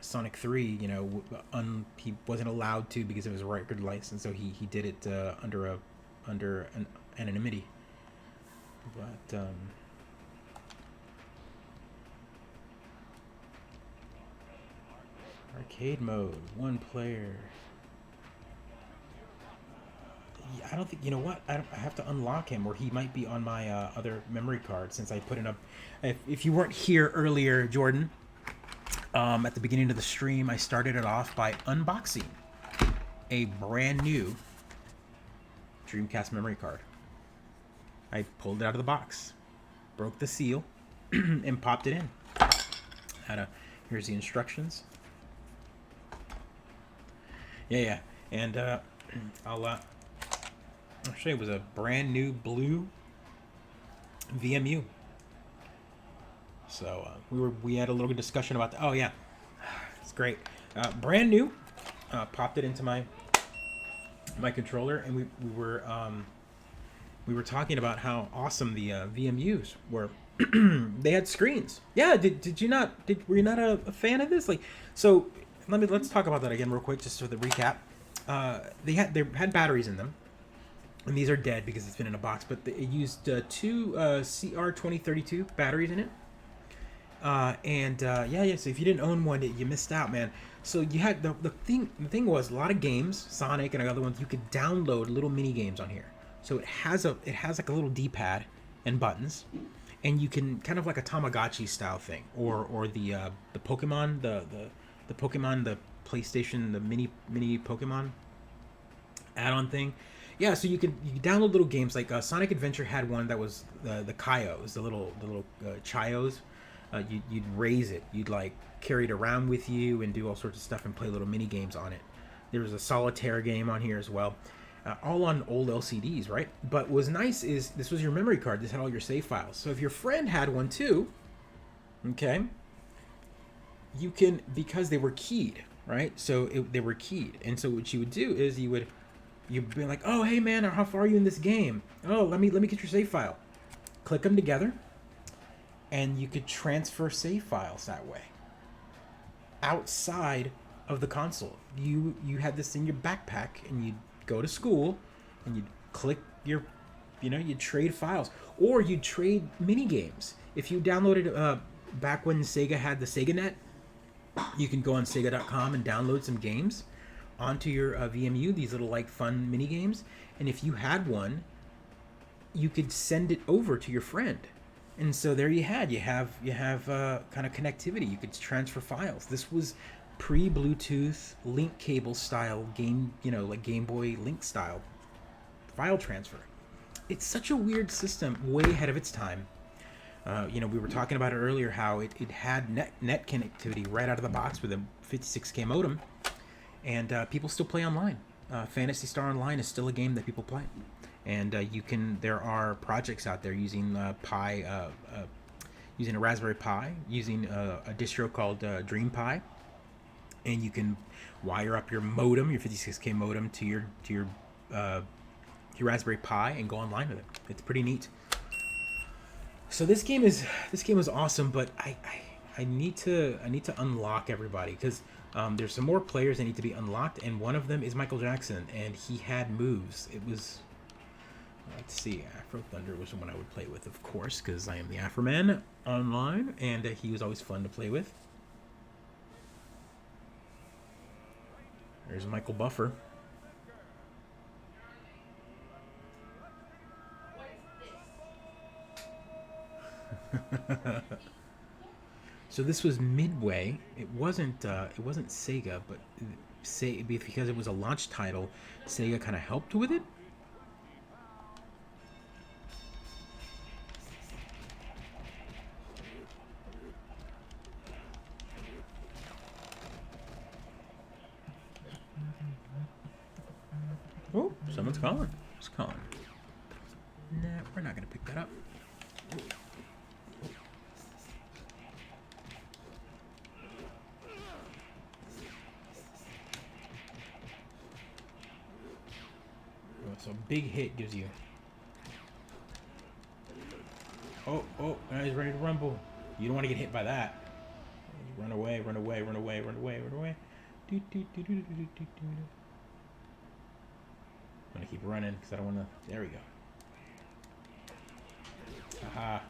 Sonic 3. You know, he wasn't allowed to because it was a record license, so he did it under anonymity. But arcade mode, one player. I don't think, you know what, I have to unlock him, or he might be on my other memory card, since I put it up. If you weren't here earlier, Jordan, at the beginning of the stream, I started it off by unboxing a brand new Dreamcast memory card. I pulled it out of the box, broke the seal, and popped it in. Here's the instructions. Yeah, and I'll show you. It was a brand new blue VMU. So we had a little discussion about that. Oh yeah, it's great. Brand new. Popped it into my controller, and we were talking about how awesome the VMUs were. They had screens. Yeah, were you not a fan of this? Like, so let's talk about that again real quick, just for the recap. They had batteries in them, and these are dead because it's been in a box. But it used two CR2032 batteries in it. So if you didn't own one, you missed out, man. So you had the thing was a lot of games, Sonic and other ones. You could download little mini games on here. So it has like a little D-pad and buttons, and you can kind of like a Tamagotchi style thing, or the Pokemon, the Pokemon, the PlayStation, the mini Pokemon add-on thing. Yeah, so you can download little games like Sonic Adventure had one that was the Kaios, the little Chios. You'd raise it, you'd like carry it around with you and do all sorts of stuff and play little mini games on it. There was a solitaire game on here as well, all on old LCDs, right? But what was nice is this was your memory card. This had all your save files. So if your friend had one too, okay, you can, because they were keyed, right? So they were keyed, and so what you would do is you'd be like, oh hey man, how far are you in this game? Oh, let me get your save file. Click them together, and you could transfer save files that way outside of the console. You had this in your backpack, and you'd go to school and you'd click you'd trade files, or you'd trade mini games. If you downloaded back when Sega had the SegaNet, you can go on Sega.com and download some games onto your VMU, these little like fun mini games, and if you had one, you could send it over to your friend. And so there you have kind of connectivity. You could transfer files. This was pre-Bluetooth link cable style game, like Game Boy Link style file transfer. It's such a weird system, way ahead of its time. We were talking about it earlier, how it had net connectivity right out of the box with a 56K modem, and people still play online. Phantasy Star Online is still a game that people play. And there are projects out there using using a Raspberry Pi, using a distro called DreamPi, and you can wire up your modem, your 56K modem, to your Raspberry Pi and go online with it. It's pretty neat. So this game is awesome, but I need to unlock everybody, because there's some more players that need to be unlocked, and one of them is Michael Jackson, and he had moves. It was Let's see. Afro Thunder was the one I would play with, of course, because I am the Afro Man online, and he was always fun to play with. There's Michael Buffer. So this was Midway. It wasn't Sega, but because it was a launch title, Sega kind of helped with it. Oh, someone's calling. Who's calling? Nah, we're not gonna pick that up. So big hit gives you. Oh, now he's ready to rumble. You don't want to get hit by that. Run away, run away, run away, run away, run away. I'm gonna keep running because I don't want to. There we go. Aha.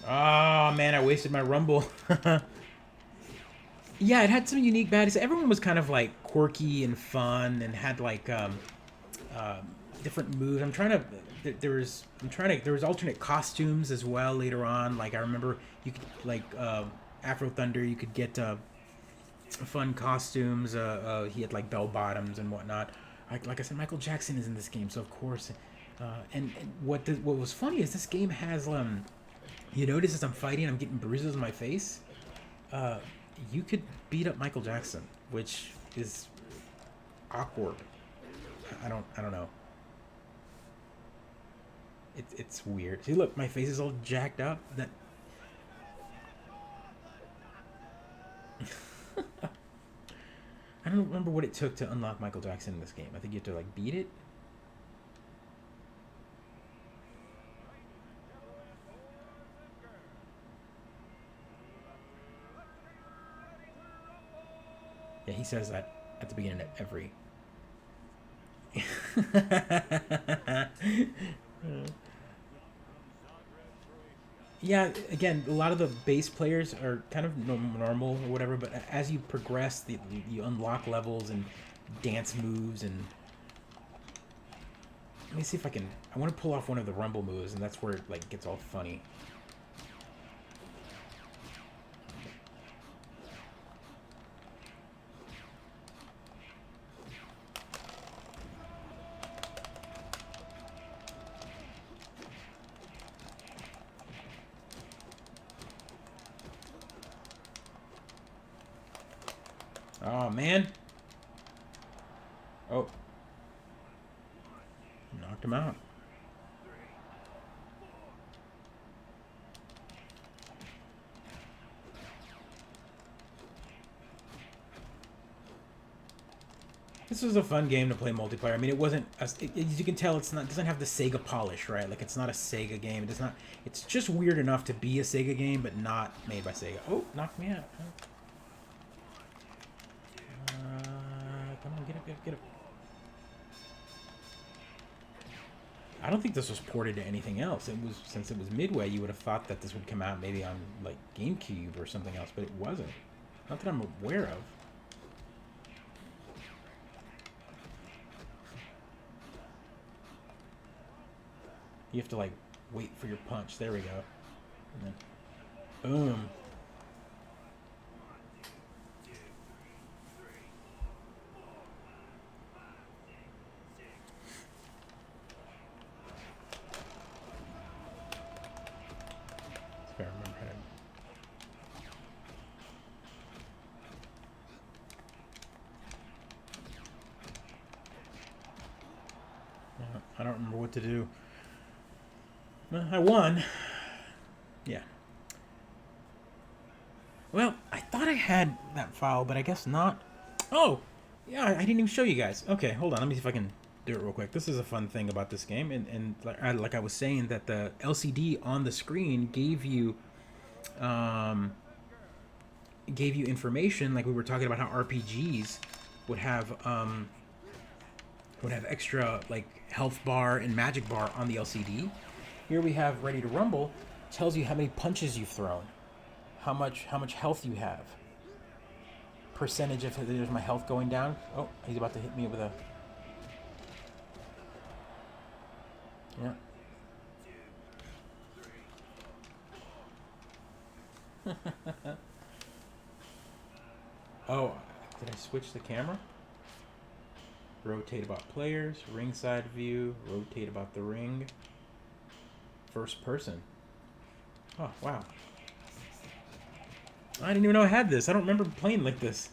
Oh man, I wasted my rumble. Yeah, it had some unique baddies. Everyone was kind of like quirky and fun and had like different moves. There was alternate costumes as well later on. Like I remember you could like Afro Thunder, you could get fun costumes. He had like bell bottoms and whatnot. Like I said, Michael Jackson is in this game, so of course. And what was funny is this game has you notice as I'm fighting, I'm getting bruises on my face. You could beat up Michael Jackson, which is awkward. I don't know. It's weird. See, look, my face is all jacked up. That. I don't remember what it took to unlock Michael Jackson in this game. I think you have to like beat it. Yeah, he says that at the beginning of every. Yeah, again, a lot of the bass players are kind of normal or whatever, but as you progress, you unlock levels and dance moves, and let me see if I can. I want to pull off one of the rumble moves, and that's where it like gets all funny. Oh, man. Oh. Knocked him out. This was a fun game to play multiplayer. I mean, it wasn't, as you can tell, it doesn't have the Sega polish, right? Like, it's not a Sega game. It does not, it's just weird enough to be a Sega game, but not made by Sega. Oh, knocked me out. Come on, get up, get up. I don't think this was ported to anything else. It was, since it was Midway, you would have thought that this would come out maybe on like GameCube or something else, but it wasn't. Not that I'm aware of. You have to like wait for your punch. There we go. And then, boom. If I remember how to... I don't remember what to do. I won. Yeah. Well, I thought I had that file, but I guess not. Oh! Yeah, I didn't even show you guys. Okay, hold on. Let me see if I can do it real quick. This is a fun thing about this game, and like I was saying, that the LCD on the screen gave you information. Like we were talking about how RPGs would have extra like health bar and magic bar on the LCD. Here we have Ready to Rumble, tells you how many punches you've thrown, how much health you have, percentage of there's my health going down. Oh, he's about to hit me with a yeah. Oh, did I switch the camera? Rotate about players, ringside view, rotate about the ring. First person. Oh, wow. I didn't even know I had this. I don't remember playing like this.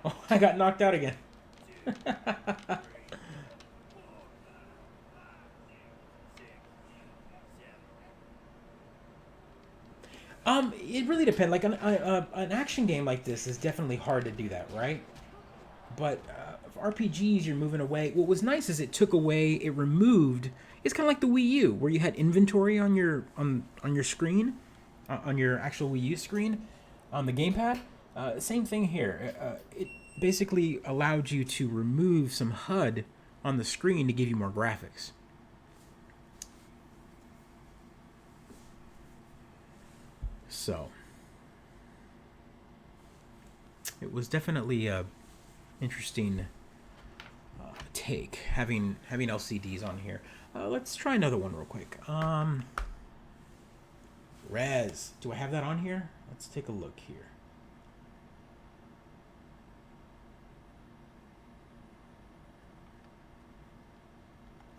Oh, I got knocked out again. It really depends. Like an action game like this is definitely hard to do that, right? But RPGs, you're moving away. What was nice is it removed. It's kind of like the Wii U, where you had inventory on your screen, on your actual Wii U screen, on the gamepad. Same thing here. It basically allowed you to remove some HUD on the screen to give you more graphics. So it was definitely a interesting take having LCDs on here. Let's try another one real quick. Rez. Do I have that on here? Let's take a look here.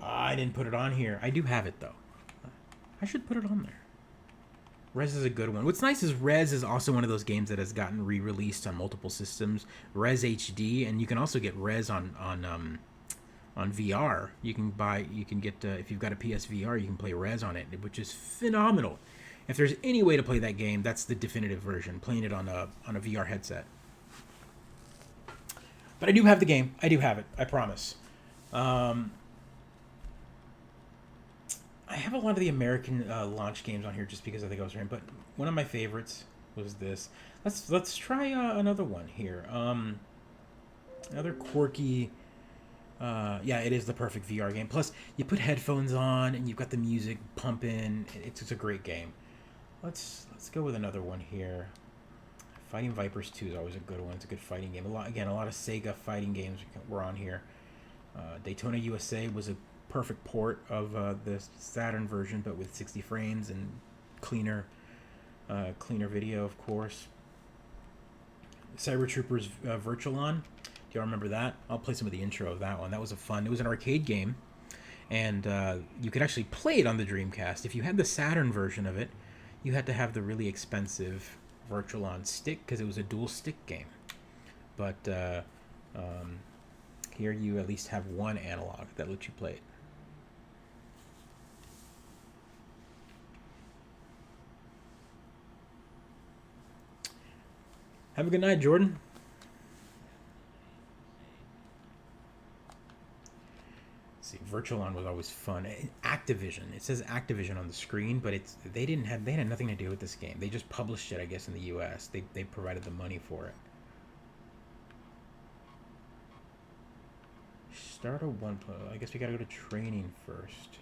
I didn't put it on here. I do have it though. I should put it on there. Rez is a good one. What's nice is Rez is also one of those games that has gotten re-released on multiple systems. Rez HD, and you can also get Rez on VR. You can get if you've got a PSVR, you can play Rez on it, which is phenomenal. If there's any way to play that game, that's the definitive version. Playing it on a VR headset. But I do have the game. I do have it. I promise. I have a lot of the American launch games on here just because I think I was right. But one of my favorites was this. Let's try another one here. Another quirky. Yeah, it is the perfect VR game. Plus, you put headphones on and you've got the music pumping. It's a great game. Let's go with another one here. Fighting Vipers 2 is always a good one. It's a good fighting game. A lot of Sega fighting games were on here. Daytona USA was a perfect port of the Saturn version, but with 60 frames and cleaner video, of course. Cyber Troopers Virtualon. Do y'all remember that? I'll play some of the intro of that one. That was it was an arcade game, and you could actually play it on the Dreamcast. If you had the Saturn version of it, you had to have the really expensive Virtualon stick because it was a dual stick game. But here you at least have one analog that lets you play it. Have a good night, Jordan. Let's see, Virtualon was always fun. Activision. It says Activision on the screen, but they had nothing to do with this game. They just published it, I guess, in the US. They provided the money for it. Start a one. I guess we gotta go to training first.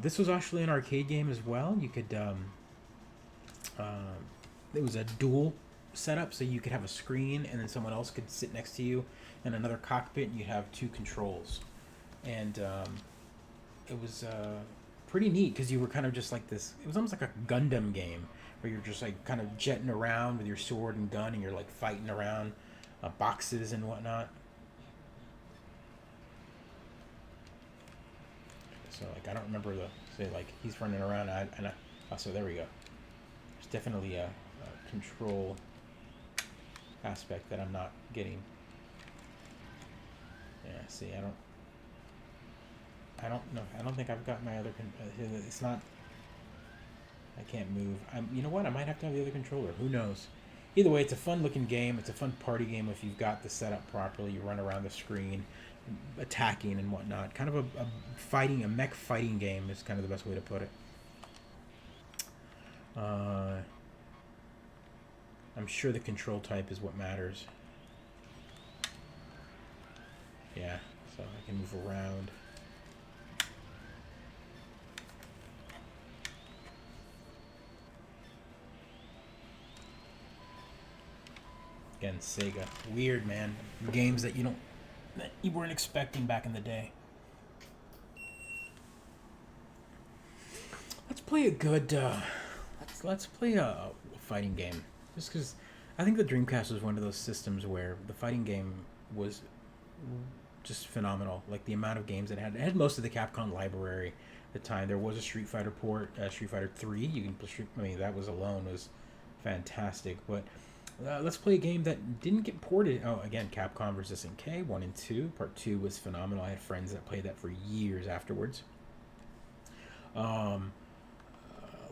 This was actually an arcade game as well. You could it was a dual setup, so you could have a screen and then someone else could sit next to you in another cockpit, and you'd have two controls. And it was pretty neat because you were kind of just like this. It was almost like a Gundam game where you're just like kind of jetting around with your sword and gun, and you're like fighting around boxes and whatnot. So like I don't remember he's running around. So there we go. There's definitely a control aspect that I'm not getting. Yeah, see, I don't know. I don't think I've got my other. It's not. I can't move. You know what? I might have to have the other controller. Who knows? Either way, it's a fun looking game. It's a fun party game if you've got the setup properly. You run around the screen, attacking and whatnot. Kind of a mech fighting game is kind of the best way to put it. I'm sure the control type is what matters. Yeah, so I can move around. Again, Sega. Weird, man. Games that you weren't expecting back in the day. Let's play a good. Let's play a fighting game. Just because I think the Dreamcast was one of those systems where the fighting game was just phenomenal. Like the amount of games it had. It had most of the Capcom library at the time. There was a Street Fighter port, Street Fighter 3. You can play I mean, that was alone was fantastic. But let's play a game that didn't get ported. Oh, again, Capcom vs. NK 1 and 2. Part 2 was phenomenal. I had friends that played that for years afterwards.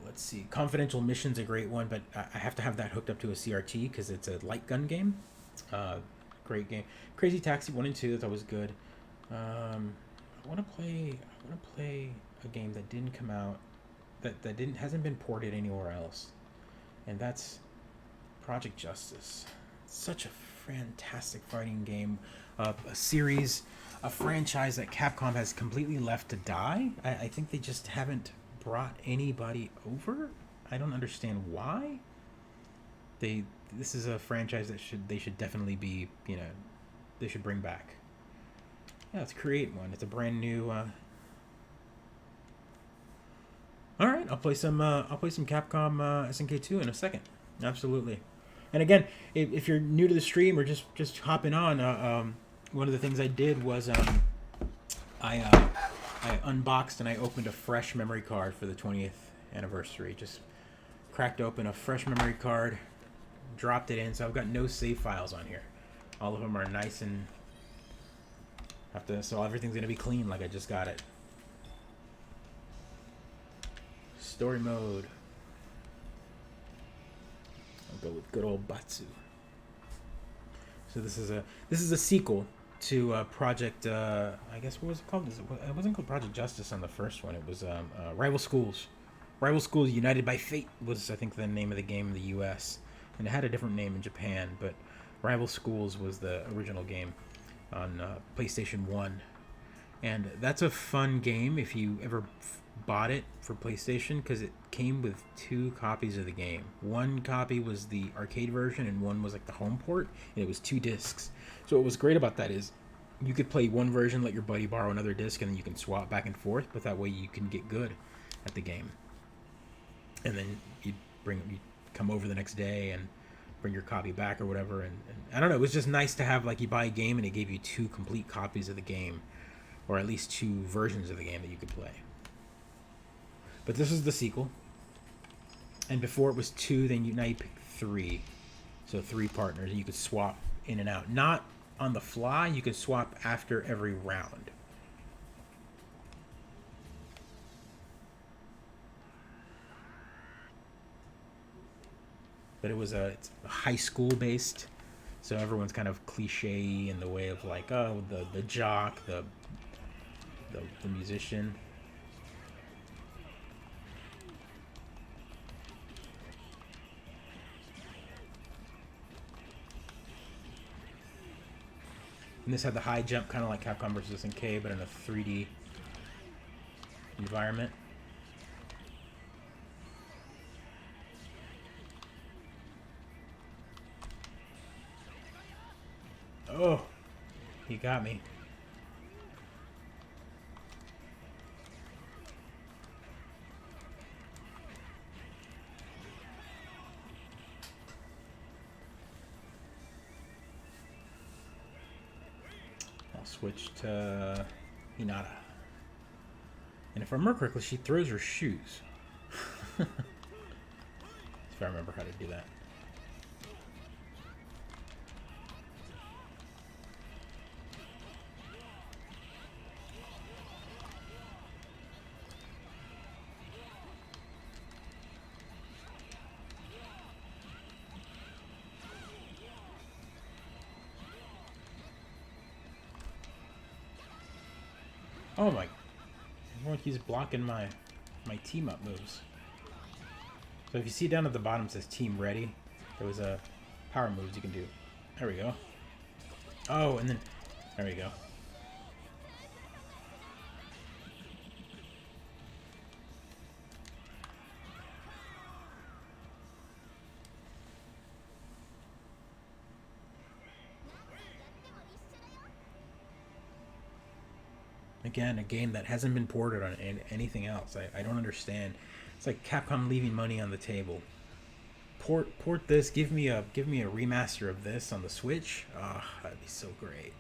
Let's see. Confidential Mission's a great one, but I have to have that hooked up to a CRT because it's a light gun game. Great game. Crazy Taxi 1 and 2. That's always good. I want to play a game that didn't come out, that hasn't been ported anywhere else, and that's Project Justice. Such a fantastic fighting game. A series, a franchise that Capcom has completely left to die. I think they just haven't brought anybody over. I don't understand why. This is a franchise that they should definitely be, they should bring back. Yeah, let's create one. It's a brand new. All right, I'll play some Capcom SNK2 in a second. Absolutely. And again, if you're new to the stream or just hopping on, one of the things I did was I unboxed and I opened a fresh memory card for the 20th anniversary. Just cracked open a fresh memory card, dropped it in. So I've got no save files on here. All of them are nice and so everything's gonna be clean like I just got it. Story mode. I'll go with good old Batsu. So this is a sequel to Project. I guess what was it called? It wasn't called Project Justice on the first one. It was Rival Schools. Rival Schools United by Fate was, I think, the name of the game in the U.S. and it had a different name in Japan, but Rival Schools was the original game on PlayStation 1, and that's a fun game if you ever bought it for PlayStation, because it came with 2 copies of the game. One copy was the arcade version and one was like the home port, and it was 2 discs. So what was great about that is you could play one version, let your buddy borrow another disc, and then you can swap back and forth, but that way you can get good at the game. And then you come over the next day and bring your copy back or whatever, and I don't know, it was just nice to have, like, you buy a game and it gave you 2 complete copies of the game, or at least 2 versions of the game that you could play. But this is the sequel, and before it was 2, then now you pick 3, so 3 partners, and you could swap in and out. Not on the fly, you could swap after every round. But it's high school based, so everyone's kind of cliche in the way of like, oh, the jock, the musician. And this had the high jump, kind of like Capcom vs. SNK, but in a 3D environment. Oh, he got me. I'll switch to Hinata. And if I remember correctly, she throws her shoes. If I remember how to do that. Oh my! Everyone keeps blocking my team up moves. So if you see down at the bottom it says team ready, there was a power moves you can do. There we go. Oh, and then there we go. Again, a game that hasn't been ported on anything else. I don't understand. It's like Capcom leaving money on the table. Port this. Give me a remaster of this on the Switch. Ah, oh, that'd be so great.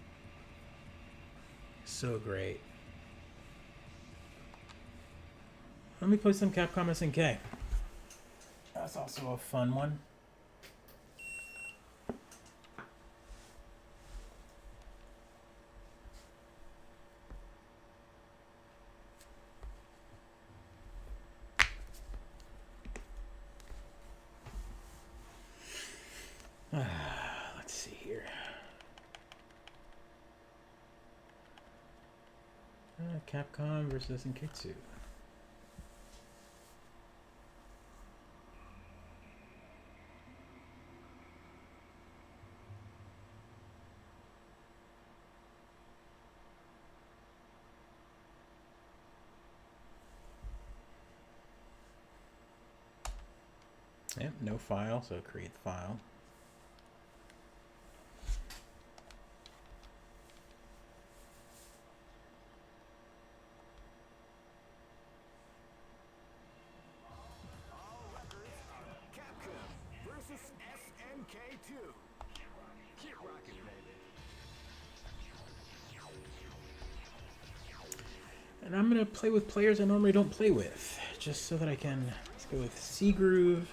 So great. Let me play some Capcom SNK. That's also a fun one. Let's see here. Capcom versus Senketsu. Yep, no file, so create the file. All records are Capcom versus SNK2. Keep rocking, baby. And I'm gonna play with players I normally don't play with, just so that I can. Let's go with Seagroove.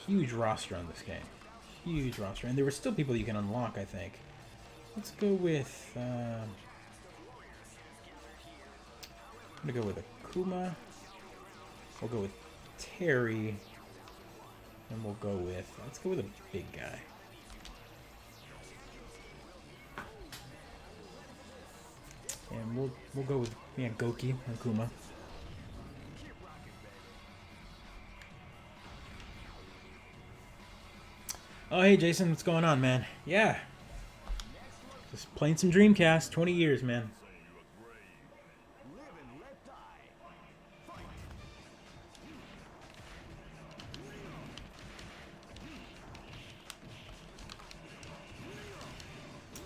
Huge roster on this game. Huge roster. And there were still people you can unlock, I think. Let's go with... I'm going to go with Akuma. We'll go with Terry. And we'll go with... Let's go with a big guy. And we'll go with Goki and Akuma. Oh, hey, Jason, what's going on, man? Yeah. Just playing some Dreamcast. 20 years, man. Live and let die. Fight.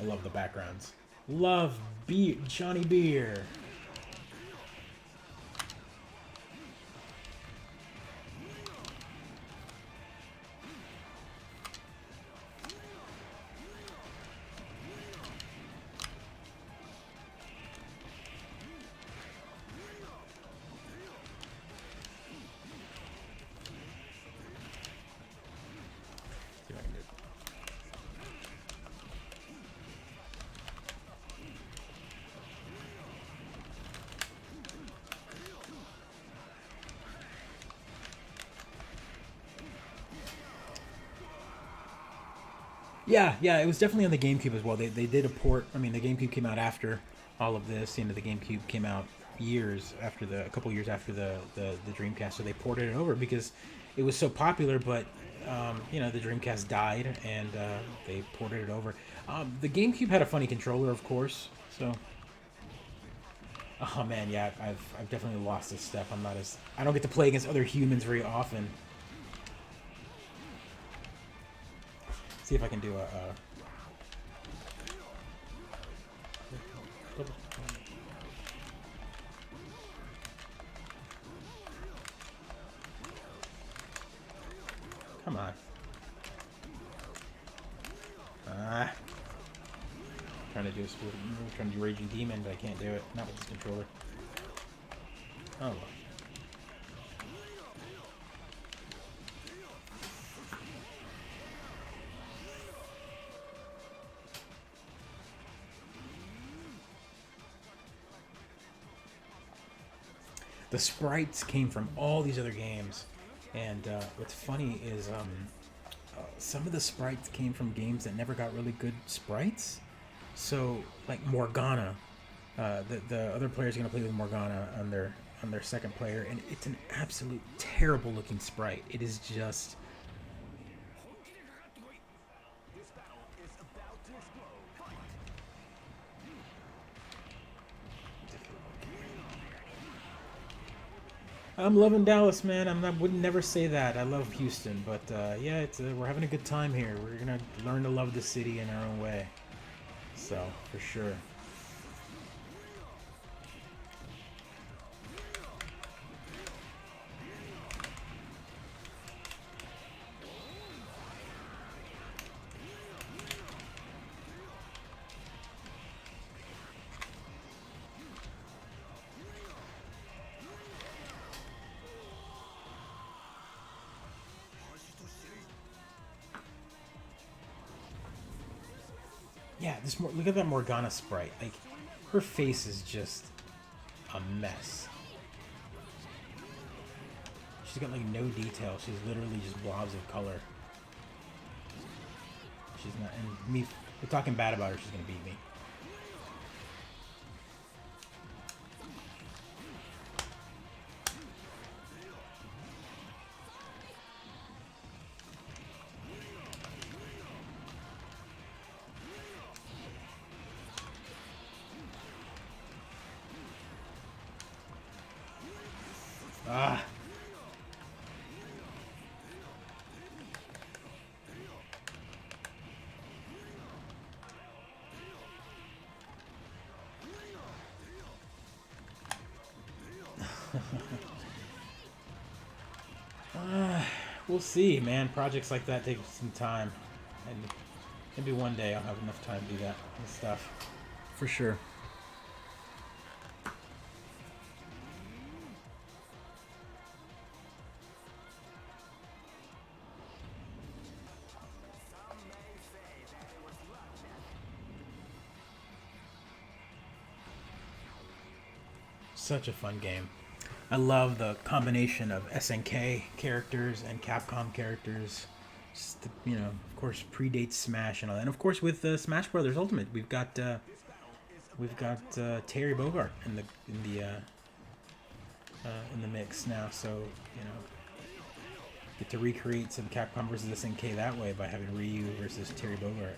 I love the backgrounds. Love Johnny Beer. See if I can do it. Yeah, it was definitely on the GameCube as well. They did a port. I mean, the GameCube came out after all of this. The GameCube came out a couple years after the Dreamcast. So they ported it over because it was so popular. But the Dreamcast died, and they ported it over. The GameCube had a funny controller, of course. So, oh man, yeah, I've definitely lost this step. I don't get to play against other humans very often. See if I can do a come on. Trying to do a split move, trying to do Raging Demon, but I can't do it. Not with this controller. Oh well. The sprites came from all these other games, and what's funny is some of the sprites came from games that never got really good sprites. So, like Morgana, The other player's gonna play with Morgana on their second player, and it's an absolute terrible looking sprite. It is just. This battle is about to explode. Fight! I'm loving Dallas, man. I would never say that. I love Houston, but yeah, it's we're having a good time here. We're gonna learn to love the city in our own way. So for sure. Yeah, look at that Morgana sprite. Like, her face is just a mess. She's got like no detail. She's literally just blobs of color. She's not, and me, we're talking bad about her. She's gonna beat me. Ah. We'll see, man. Projects like that take some time, and maybe one day I'll have enough time to do that and stuff. For sure. Some may say that it was luck that Such a fun game. I love the combination of SNK characters and Capcom characters. Just, you know, of course, predates Smash and all that. And of course, with Smash Brothers Ultimate, we've got Terry Bogard in the mix now. So you know, get to recreate some Capcom versus SNK that way by having Ryu versus Terry Bogard.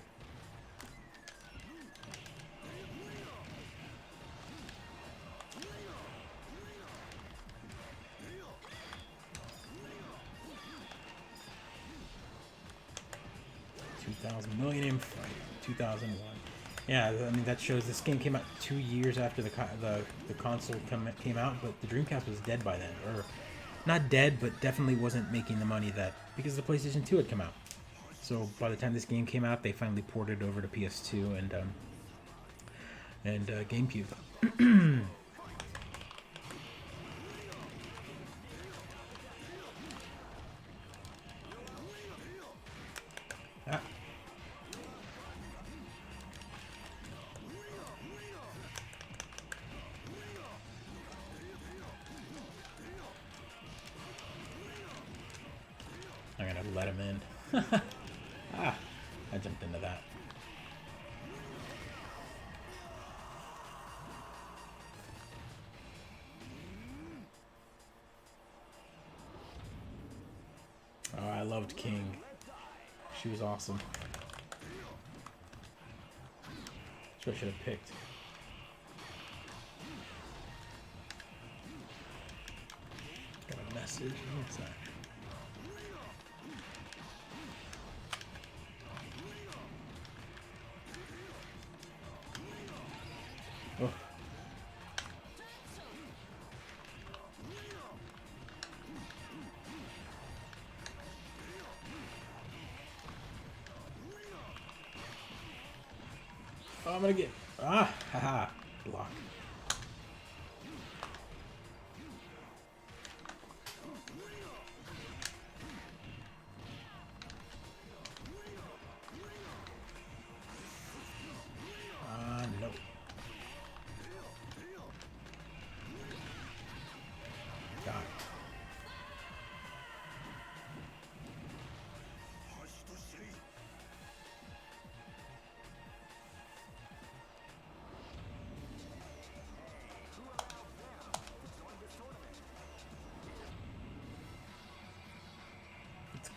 Millennium Fight, 2001. Yeah, I mean that shows this game came out 2 years after the console came out, but the Dreamcast was dead by then, or not dead, but definitely wasn't making the money that because the PlayStation 2 had come out. So by the time this game came out, they finally ported it over to PS2 and GameCube. Ah. I'm gonna let him in. Ah, I jumped into that. Oh, I loved King. She was awesome. That's what I should have picked. Got a message. What's that? Oh. Oh, I'm gonna get. Ah, haha. Block. No. Got it.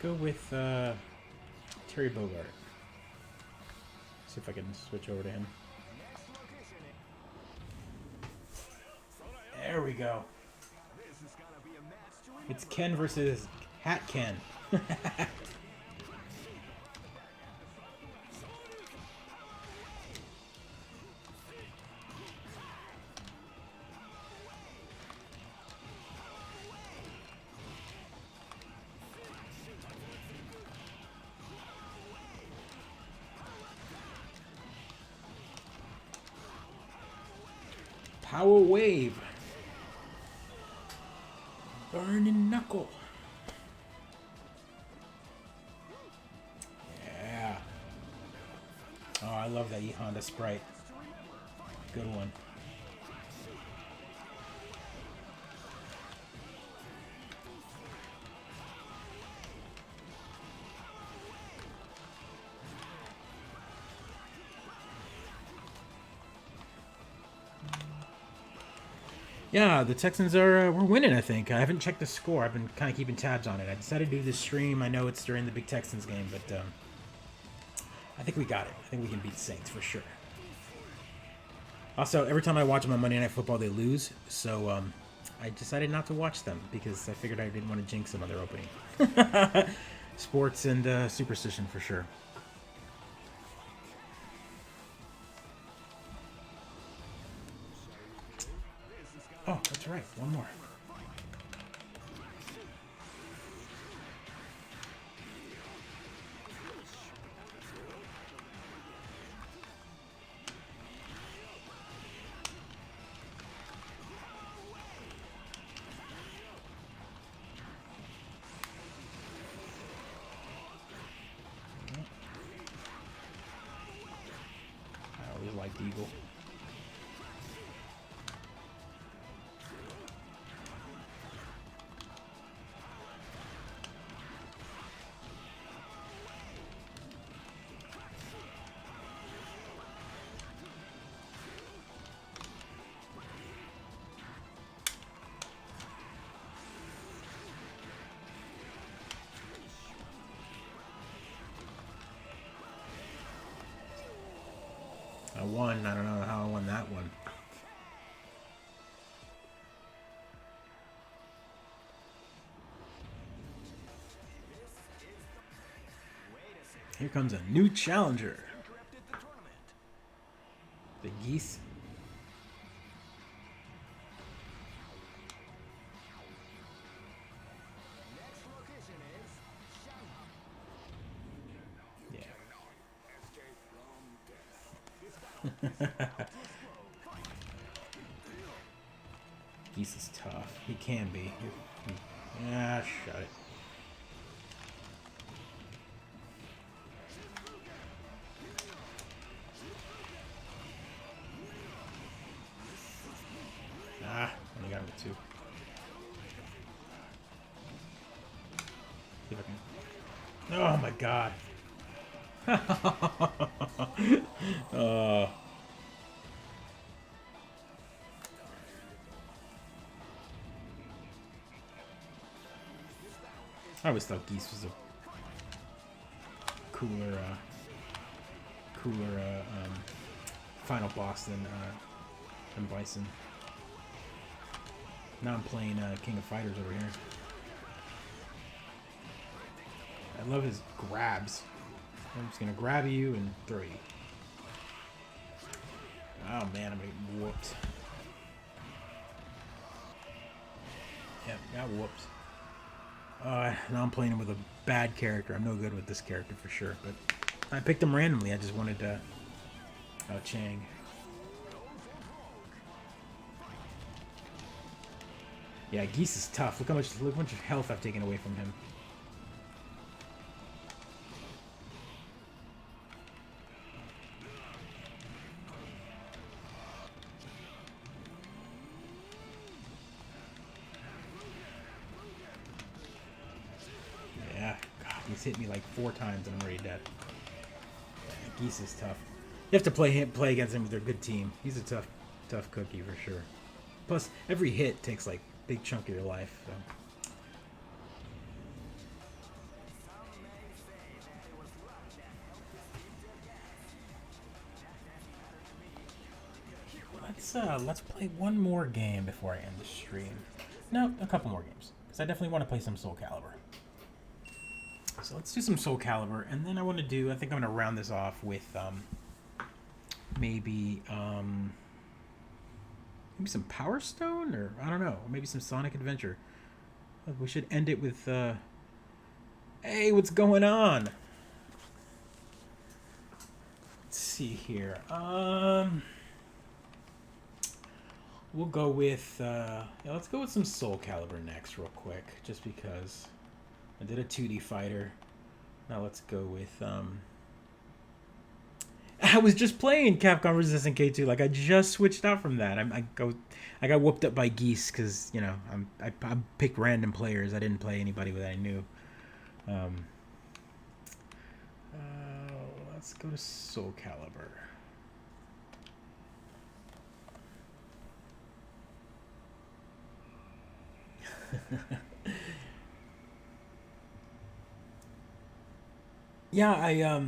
go with Terry Bogard. See if I can switch over to him. There we go. It's Ken versus Hat Ken. Power Wave. Burning Knuckle. Yeah. Oh, I love that E-Honda sprite. Good one. Yeah, the Texans are we're winning, I think. I haven't checked the score. I've been kind of keeping tabs on it. I decided to do this stream. I know it's during the big Texans game, but I think we got it. I think we can beat the Saints for sure. Also, every time I watch them on Monday Night Football, they lose. So I decided not to watch them because I figured I didn't want to jinx them on their opening. Sports and superstition for sure. Oh, that's right. One more. I always liked Eagle. I won. I don't know how I won that one. Here comes a new challenger. The Geese. Geese is tough. He can be. Yeah, shut it. Ah, only got him with 2. See if I can. Oh my god. I always thought Geese was a cooler final boss than Bison. Now I'm playing King of Fighters over here. I love his grabs. I'm just gonna grab you and throw you. Oh man, I'm getting whooped. Yep, got whooped. Now I'm playing him with a bad character. I'm no good with this character for sure, but I picked him randomly. I just wanted Chang. Yeah, Geese is tough. Look how much health I've taken away from him. He's hit me like 4 times and I'm already dead. Yeah, Geese is tough. You have to play against him with a good team. He's a tough cookie for sure. Plus, every hit takes like a big chunk of your life. So. let's play one more game before I end the stream. No, a couple more games, because I definitely want to play some Soul Calibur. So let's do some Soul Calibur, and then I think I'm gonna round this off with maybe some Power Stone, or I don't know, maybe some Sonic Adventure. We should end it with hey, what's going on? Let's see here. We'll go with let's go with some Soul Calibur next, real quick, just because I did a 2D fighter. Now let's go with I was just playing Capcom vs. SNK2. Like, I just switched out from that. I got whooped up by Geese because, you know, I picked random players. I didn't play anybody that I knew. Let's go to Soul Calibur. Yeah,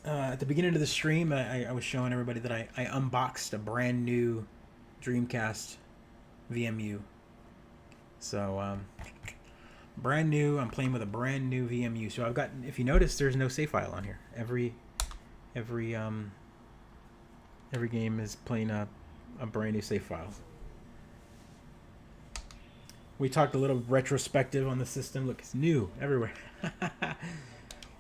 at the beginning of the stream, I was showing everybody that I unboxed a brand new Dreamcast VMU. So, brand new. I'm playing with a brand new VMU. So I've got, if you notice, there's no save file on here. Every game is playing a brand new save file. We talked a little retrospective on the system. Look, it's new everywhere.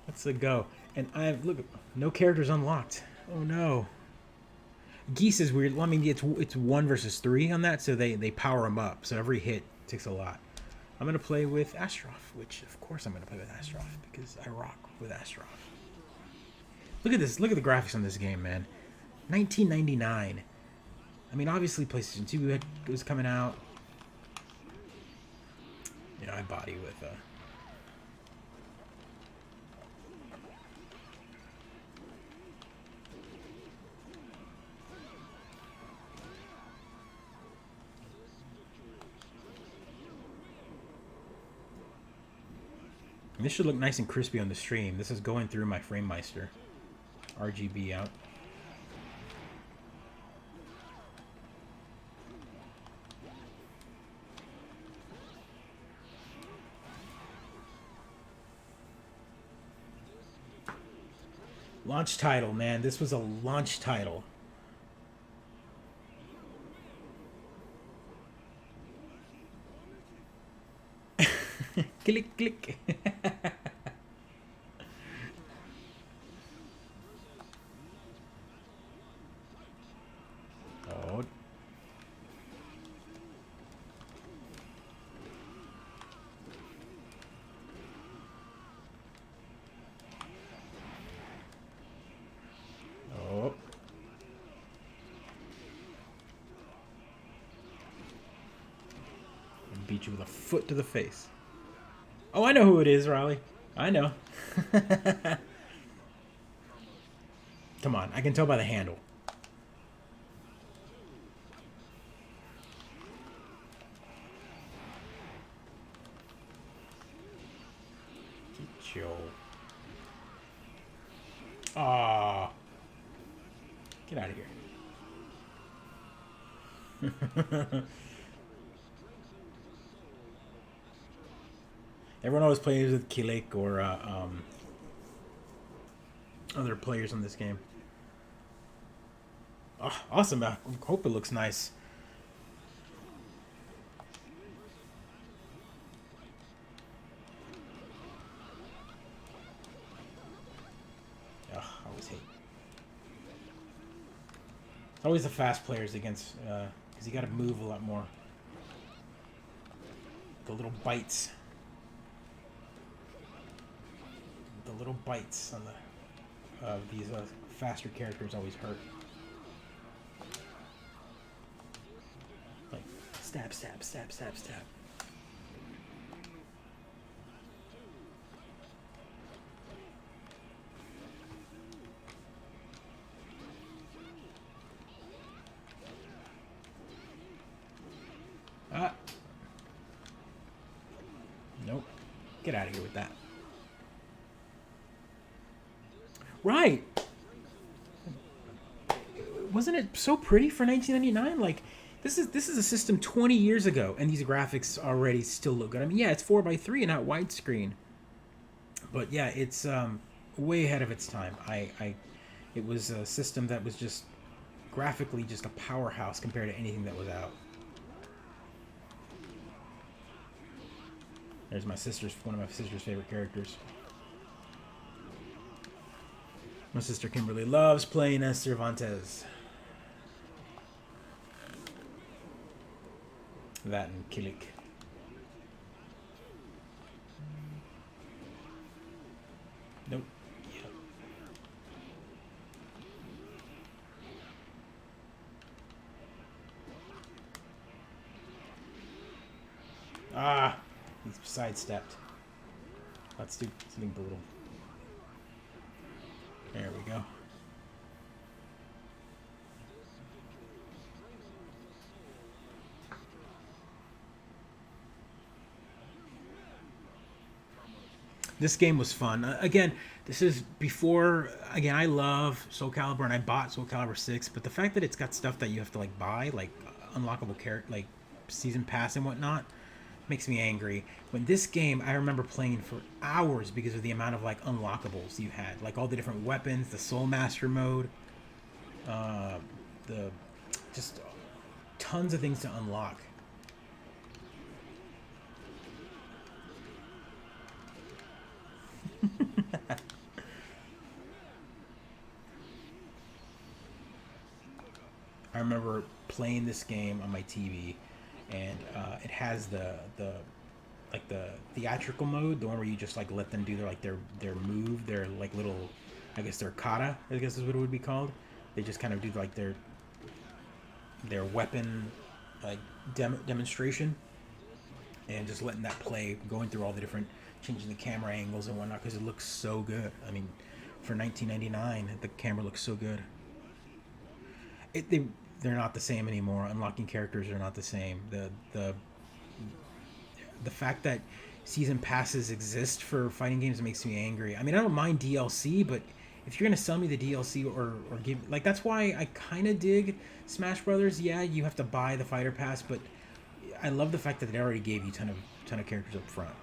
Let's go. And look, no characters unlocked. Oh no. Geese is weird. Well, I mean, it's 1 versus 3 on that, so they power them up. So every hit takes a lot. I'm gonna play with Astroff, which of course I'm gonna play with Astroff because I rock with Astroff. Look at this. Look at the graphics on this game, man. 1999. I mean, obviously PlayStation 2 was coming out. You know, I body with This should look nice and crispy on the stream. This is going through my FrameMeister. RGB out. Launch title, man. This was a launch title. Click, click. Oh. Oh. And beat you with a foot to the face. Oh, I know who it is, Riley. I know. Come on, I can tell by the handle. Joe. Ah. Get out of here. Everyone always plays with Kilek or other players on this game. Oh, awesome. I hope it looks nice. Oh, I always hate. It's always the fast players against, because you got to move a lot more. The little bites. The little bites on these faster characters always hurt. Like stab, stab, stab, stab, stab. Ah. Nope. Get out of here with that. Right. wasn't it so pretty for 1999? Like, this is a system 20 years ago, and these graphics already still look good. I mean, yeah, it's 4:3 and not widescreen, but yeah, it's way ahead of its time. It was a system that was just graphically just a powerhouse compared to anything that was out. There's one of my sister's favorite characters. My sister Kimberly loves playing as Cervantes. That and Kilik. Nope. Yeah. Ah, he's sidestepped. Let's do something brutal. There we go. This game was fun. Again, this is before. Again, I love Soul Calibur, and I bought Soul Calibur 6. But the fact that it's got stuff that you have to like buy, like unlockable character, like season pass and whatnot, makes me angry. When this game, I remember playing for hours because of the amount of like unlockables you had, like all the different weapons, the Soul Master mode, the just tons of things to unlock. I remember playing this game on my TV, and it has the theatrical mode, the one where you just like let them do their move, their like little, I guess their kata, I guess is what it would be called. They just kind of do like their weapon like demonstration, and just letting that play, going through all the different, changing the camera angles and whatnot, because it looks so good. I mean, for 1999, the camera looks so good. They're not the same anymore. Unlocking characters are not the same. The fact that season passes exist for fighting games makes me angry. I mean, I don't mind DLC, but if you're gonna sell me the DLC or give, like, that's why I kind of dig Smash Brothers. Yeah, you have to buy the fighter pass, but I love the fact that they already gave you ton of characters up front.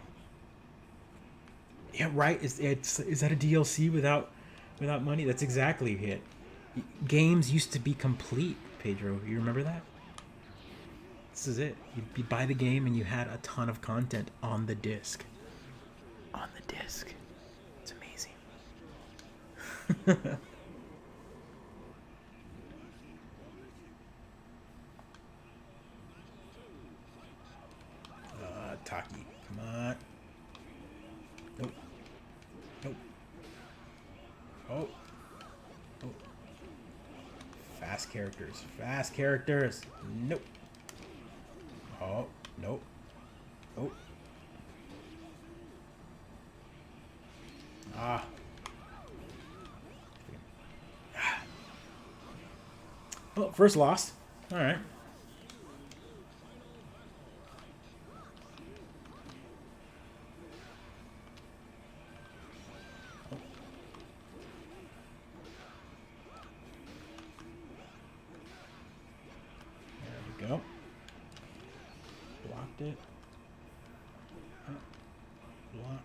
Yeah, right. Is that a DLC without money? That's exactly it. Games used to be complete, Pedro. You remember that? This is it. You buy the game and you had a ton of content on the disc. On the disc. It's amazing. Taki, come on. Nope. Nope. Oh. Oh. Fast characters. Fast characters. Nope. Oh, nope. Oh. Ah. Well, first loss. All right. There we go. Blocked it. Block.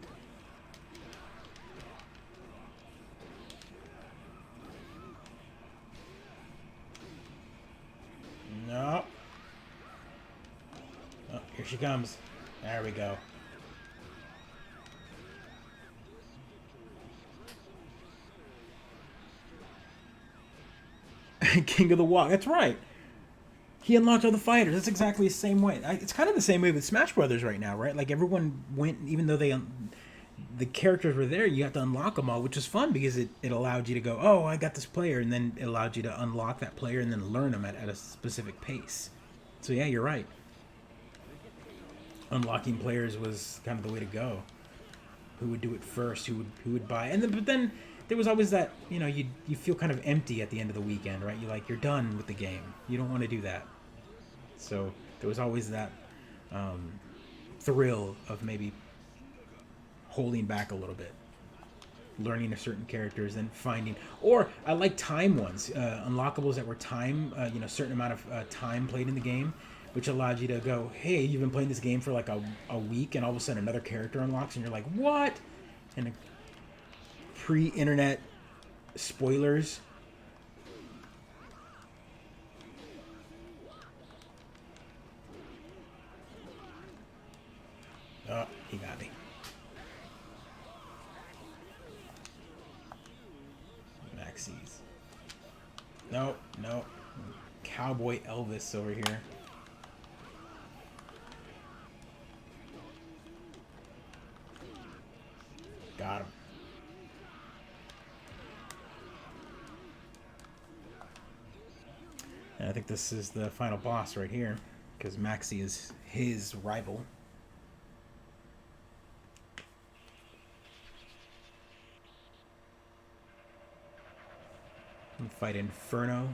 No. Oh, here she comes. There we go. King of the Walk. That's right. He unlocked all the fighters. That's exactly the same way. It's kind of the same way with Smash Brothers right now, right? Like, everyone went, even though the characters were there, you have to unlock them all, which is fun because it allowed you to go, oh, I got this player, and then it allowed you to unlock that player and then learn them at a specific pace. So yeah, you're right. Unlocking players was kind of the way to go. Who would do it first? Who would buy? And then, but then there was always that, you feel kind of empty at the end of the weekend, right? You're done with the game. You don't want to do that. So there was always that thrill of maybe holding back a little bit, learning of certain characters, then finding. Or I like time ones, unlockables that were time, certain amount of time played in the game, which allowed you to go, hey, you've been playing this game for like a week, and all of a sudden another character unlocks, and you're like, what? And pre-internet spoilers. Oh, he got me. Maxis. No, no. Cowboy Elvis over here. Got him. And I think this is the final boss right here, because Maxi is his rival. And fight Inferno.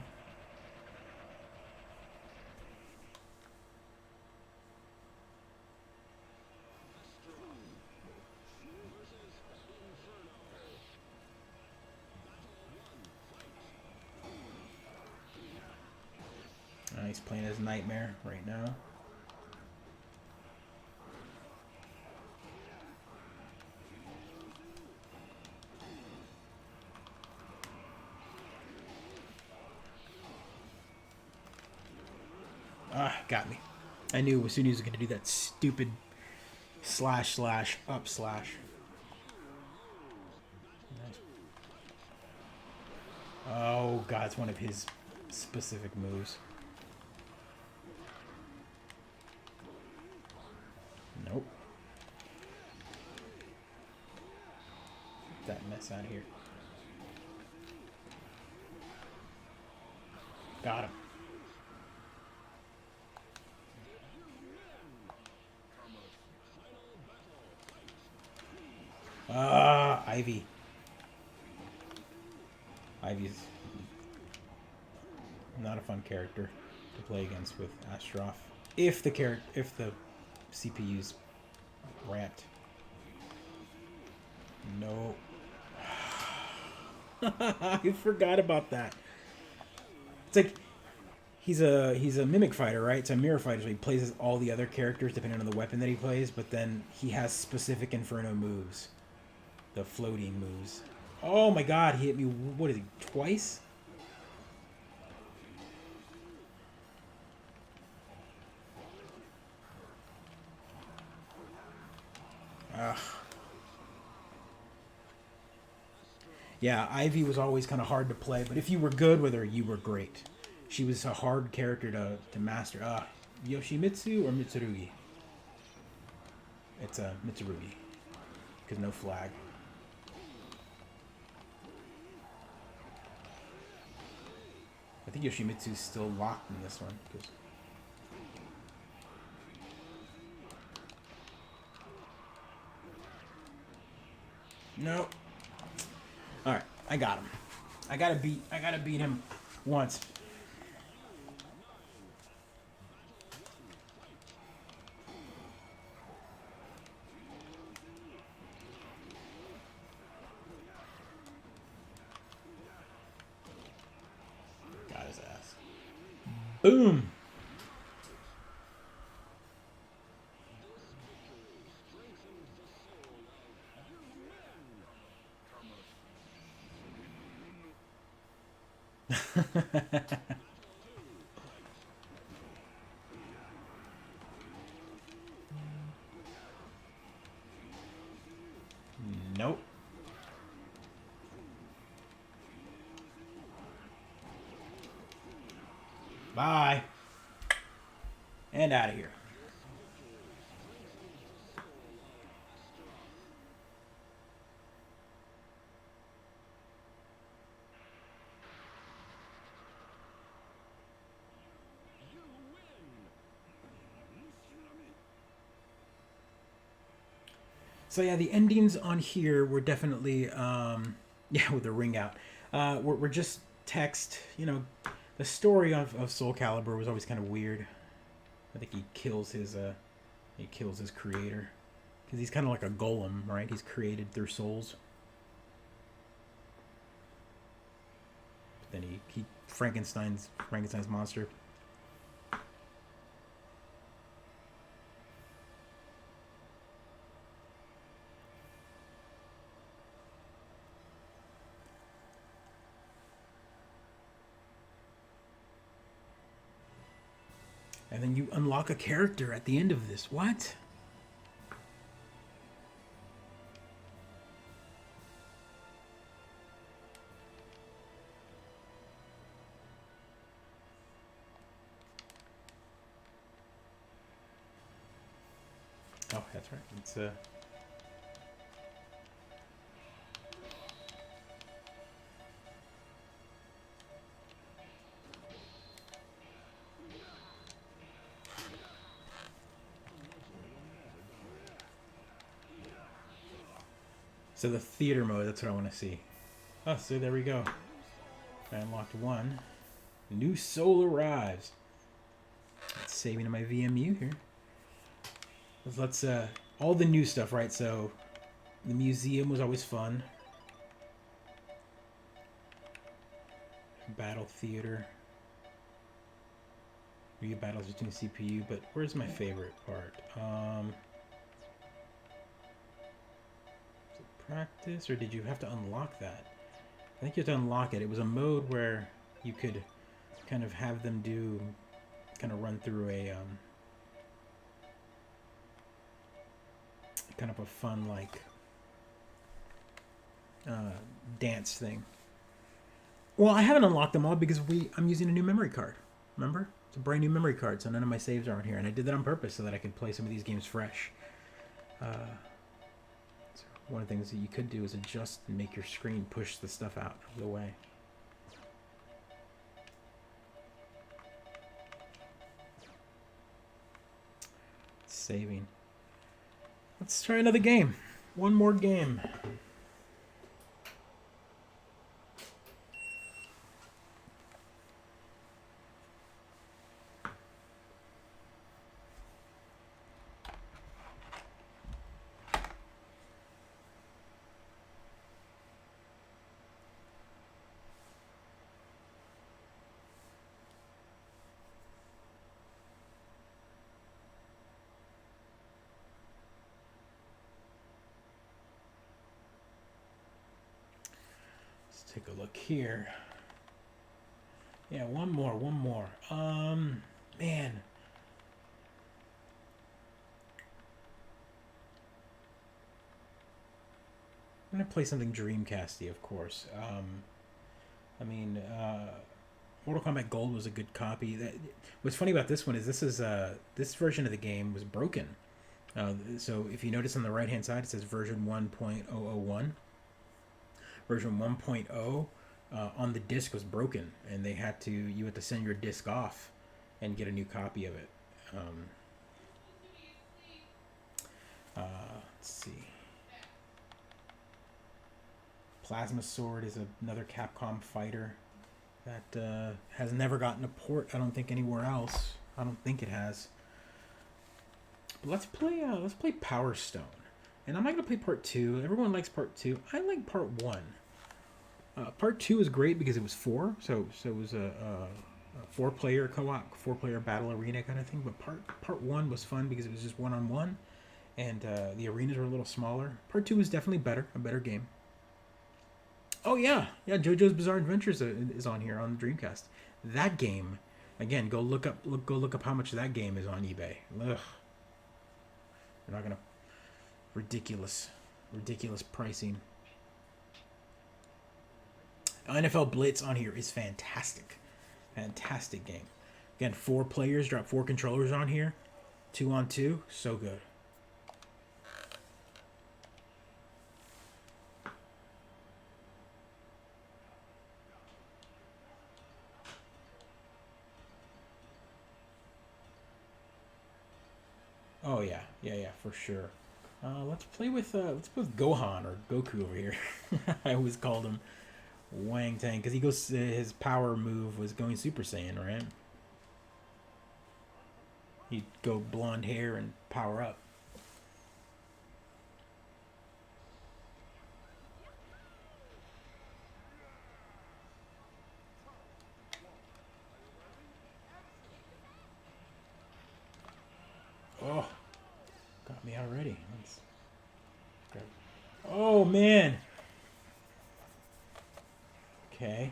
He's playing his Nightmare right now. Ah, got me. I knew as soon as he was going to do that stupid slash up slash. Nice. Oh, God, it's one of his specific moves. Nope. Get that mess out of here. Got him. Ivy. Ivy's not a fun character to play against with Astroff. If the CPU's ramped. No. I forgot about that. It's like he's a mimic fighter, right? It's a mirror fighter, so he plays as all the other characters depending on the weapon that he plays, but then he has specific Inferno moves. The floating moves. Oh my God, he hit me, what is he, twice? Ugh. Yeah, Ivy was always kind of hard to play, but if you were good with her, you were great. She was a hard character to master. Yoshimitsu or Mitsurugi? It's a Mitsurugi, because no flag. I think Yoshimitsu's still locked in this one. No. All right, I got him. I gotta beat him once. Got his ass. Boom. Nope. Bye. And out of here. So yeah, the endings on here were definitely, with the ring out, were just text. You know, the story of Soul Calibur was always kind of weird. I think he kills his creator, because he's kind of like a golem, right? He's created through souls. then he Frankenstein's monster. And then you unlock a character at the end of this. What? Oh, that's right. It's so the theater mode, that's what I want to see. Oh, so there we go. I unlocked one. New soul arrives. It's saving to my VMU here. Let's all the new stuff, right? So the museum was always fun. Battle theater. Review battles between CPU, but where's my favorite part? Is it practice, or did you have to unlock that? I think you have to unlock it. It was a mode where you could kind of have them kind of run through a kind of a fun like dance thing. Well, I haven't unlocked them all because I'm using a new memory card. Remember? It's a brand new memory card, so none of my saves aren't here, and I did that on purpose so that I could play some of these games fresh. So one of the things that you could do is adjust and make your screen push the stuff out of the way. Saving. Let's try another game. One more game. Take a look here. Yeah, one more. Man. I'm gonna play something Dreamcasty, of course. Mortal Kombat Gold was a good copy. What's funny about this one is this version of the game was broken. So if you notice on the right hand side, it says version 1.001. Version 1.0 on the disc was broken, and you had to send your disc off and get a new copy of it. Let's see. Plasma Sword is another Capcom fighter that has never gotten a port. I don't think anywhere else. I don't think it has. But let's play Power Stone, and I'm not gonna play Part 2. Everyone likes Part 2. I like Part 1. Part 2 was great because it was 4, so it was a 4-player co-op, 4-player battle arena kind of thing. But part 1 was fun because it was just one-on-one, and the arenas were a little smaller. Part 2 was definitely a better game. Oh yeah, JoJo's Bizarre Adventures is on here on Dreamcast. That game, again, go look up how much that game is on eBay. Ugh, they're not gonna ridiculous pricing. NFL Blitz on here is fantastic game. Again, 4 players, drop 4 controllers on here, 2-on-2, so good. Oh yeah, for sure. Let's play with Gohan or Goku over here. I always called him Wang Tang because he goes. His power move was going Super Saiyan, right? He'd go blonde hair and power up. Oh, got me already. Let's grab. Oh man. Okay.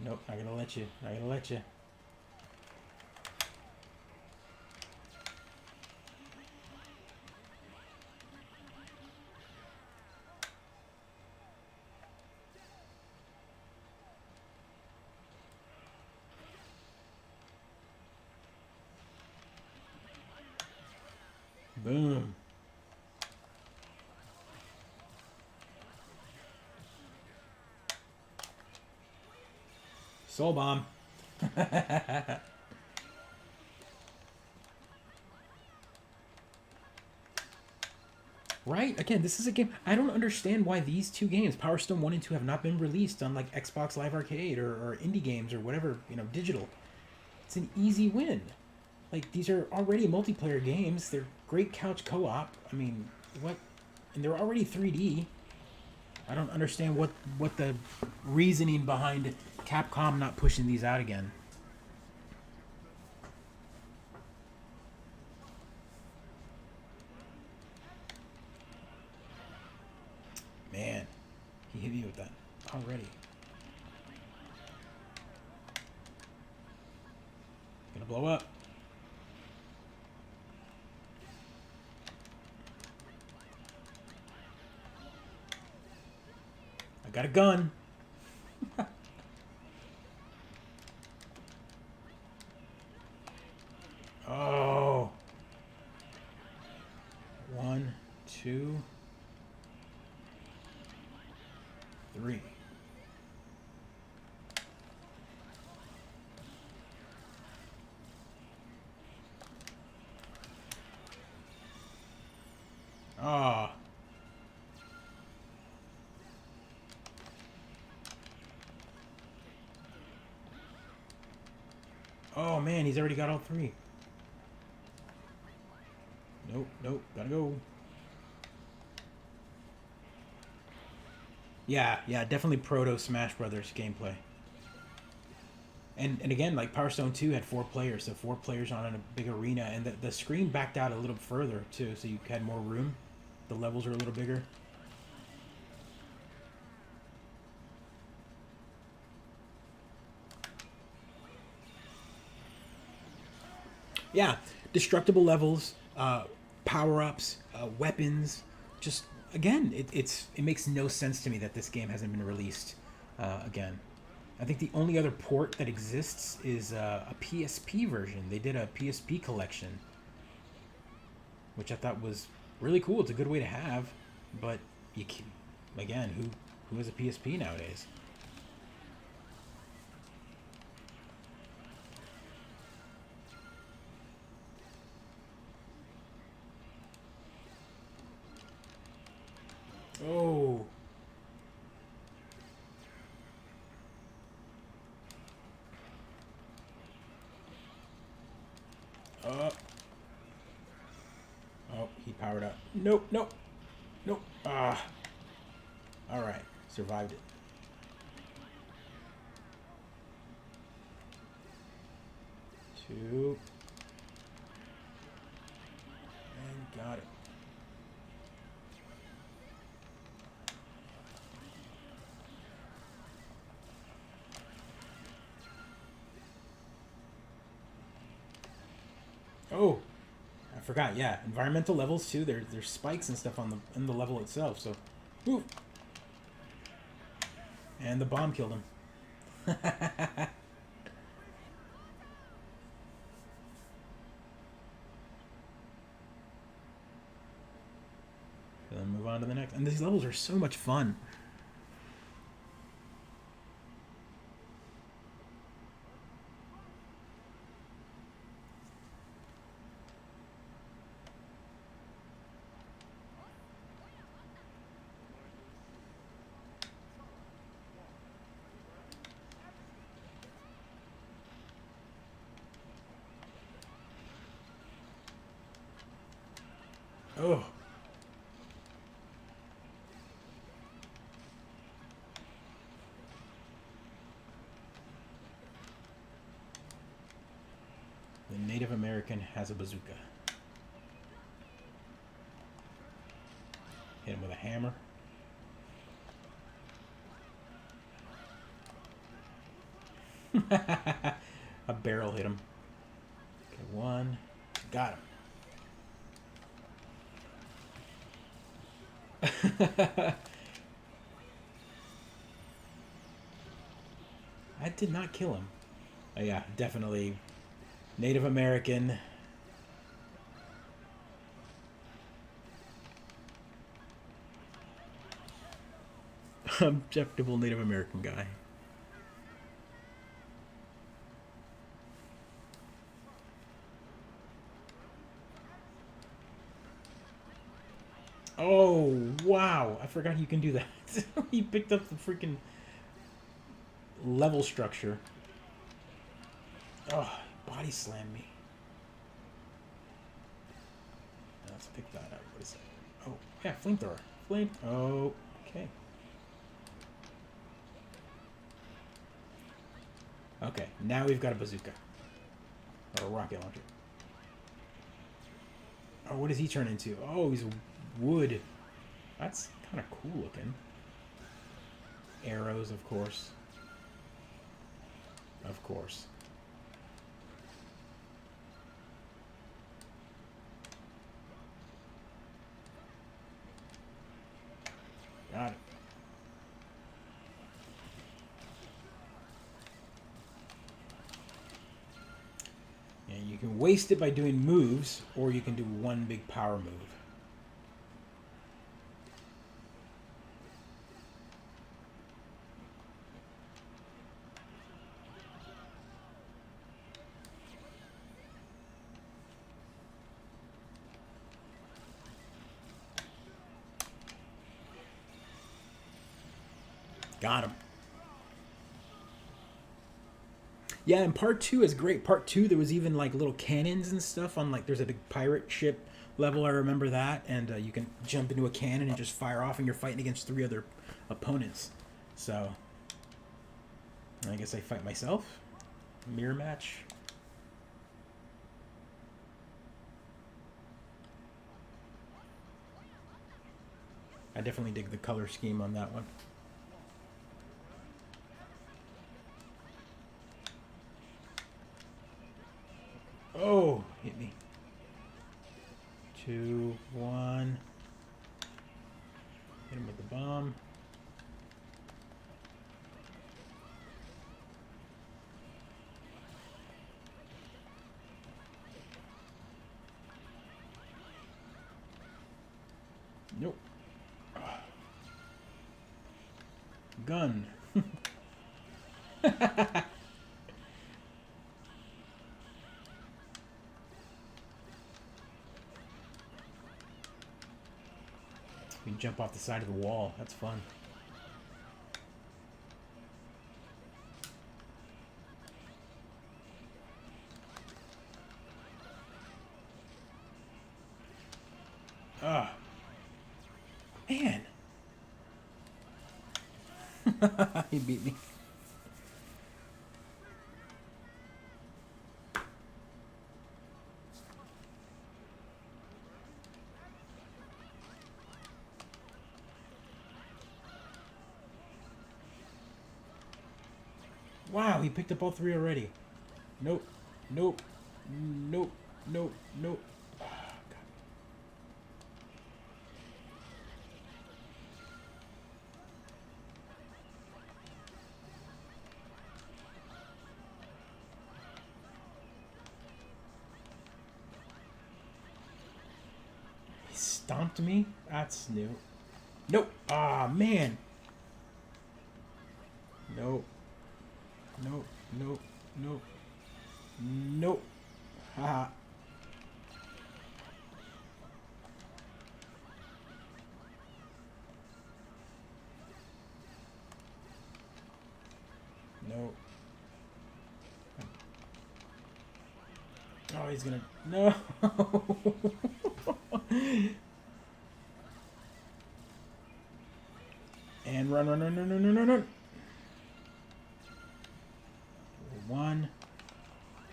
Nope, not gonna let you. Not gonna let you. Boom. Soul bomb. Right? Again, this is a game. I don't understand why these two games, Power Stone 1 and 2, have not been released on like Xbox Live Arcade or indie games or whatever, digital. It's an easy win. Like, these are already multiplayer games. They're great couch co op. I mean, what? And they're already 3D. I don't understand what the reasoning behind Capcom not pushing these out again. Man, he hit me with that already. Gonna blow up. I got a gun. Oh. 1, 2, 3. Ah. Oh man, he's already got all 3. Nope, nope, gotta go. Yeah, definitely proto Smash Brothers gameplay. And again, like Power Stone 2 had 4 players, so 4 players on a big arena, and the screen backed out a little further too, so you had more room. The levels are a little bigger. Yeah, destructible levels, power-ups, weapons. Just again, it makes no sense to me that this game hasn't been released again. I think the only other port that exists is a PSP version. They did a PSP collection, which I thought was really cool. It's a good way to have, but you can, again, who has a PSP nowadays? Oh. Oh, he powered up. Nope, nope, nope. Ah. All right, survived it. Two. And got it. Oh, I forgot. Yeah, environmental levels too. There's spikes and stuff on the level itself. So, ooh. And the bomb killed him. Then move on to the next. And these levels are so much fun. Oh. Then Native American has a bazooka. Hit him with a hammer. A barrel hit him. Okay, one. Got him. I did not kill him. Oh, yeah, definitely Native American. Objectable Native American guy. Oh, wow. I forgot you can do that. He picked up the freaking level structure. Oh, body slammed me. Let's pick that up. What is it? Oh, yeah, flamethrower. Flame. Oh, okay. Okay, now we've got a bazooka. Or a rocket launcher. Oh, what does he turn into? Oh, he's wood. That's kind of cool looking. Arrows, of course. Of course. Got it. And you can waste it by doing moves, or you can do one big power move. Got him. Yeah, and part 2 is great. Part 2, there was even like little cannons and stuff on, like, there's a big pirate ship level. I remember that. And you can jump into a cannon and just fire off, and you're fighting against 3 other opponents. So, I guess I fight myself. Mirror match. I definitely dig the color scheme on that one. Oh, hit me. 2, 1. Hit him with the bomb. Nope. Gun. You can jump off the side of the wall. That's fun. Ah. Man. He beat me. Wow, he picked up all 3 already. Nope. Nope. Nope. Nope. Nope. Oh, God. He stomped me? That's new. Nope. Ah, man. Nope. Nope, nope, nope, nope. Haha. Nope. Oh, he's gonna... No! And run, run, run, run, run, run, run, run. 1,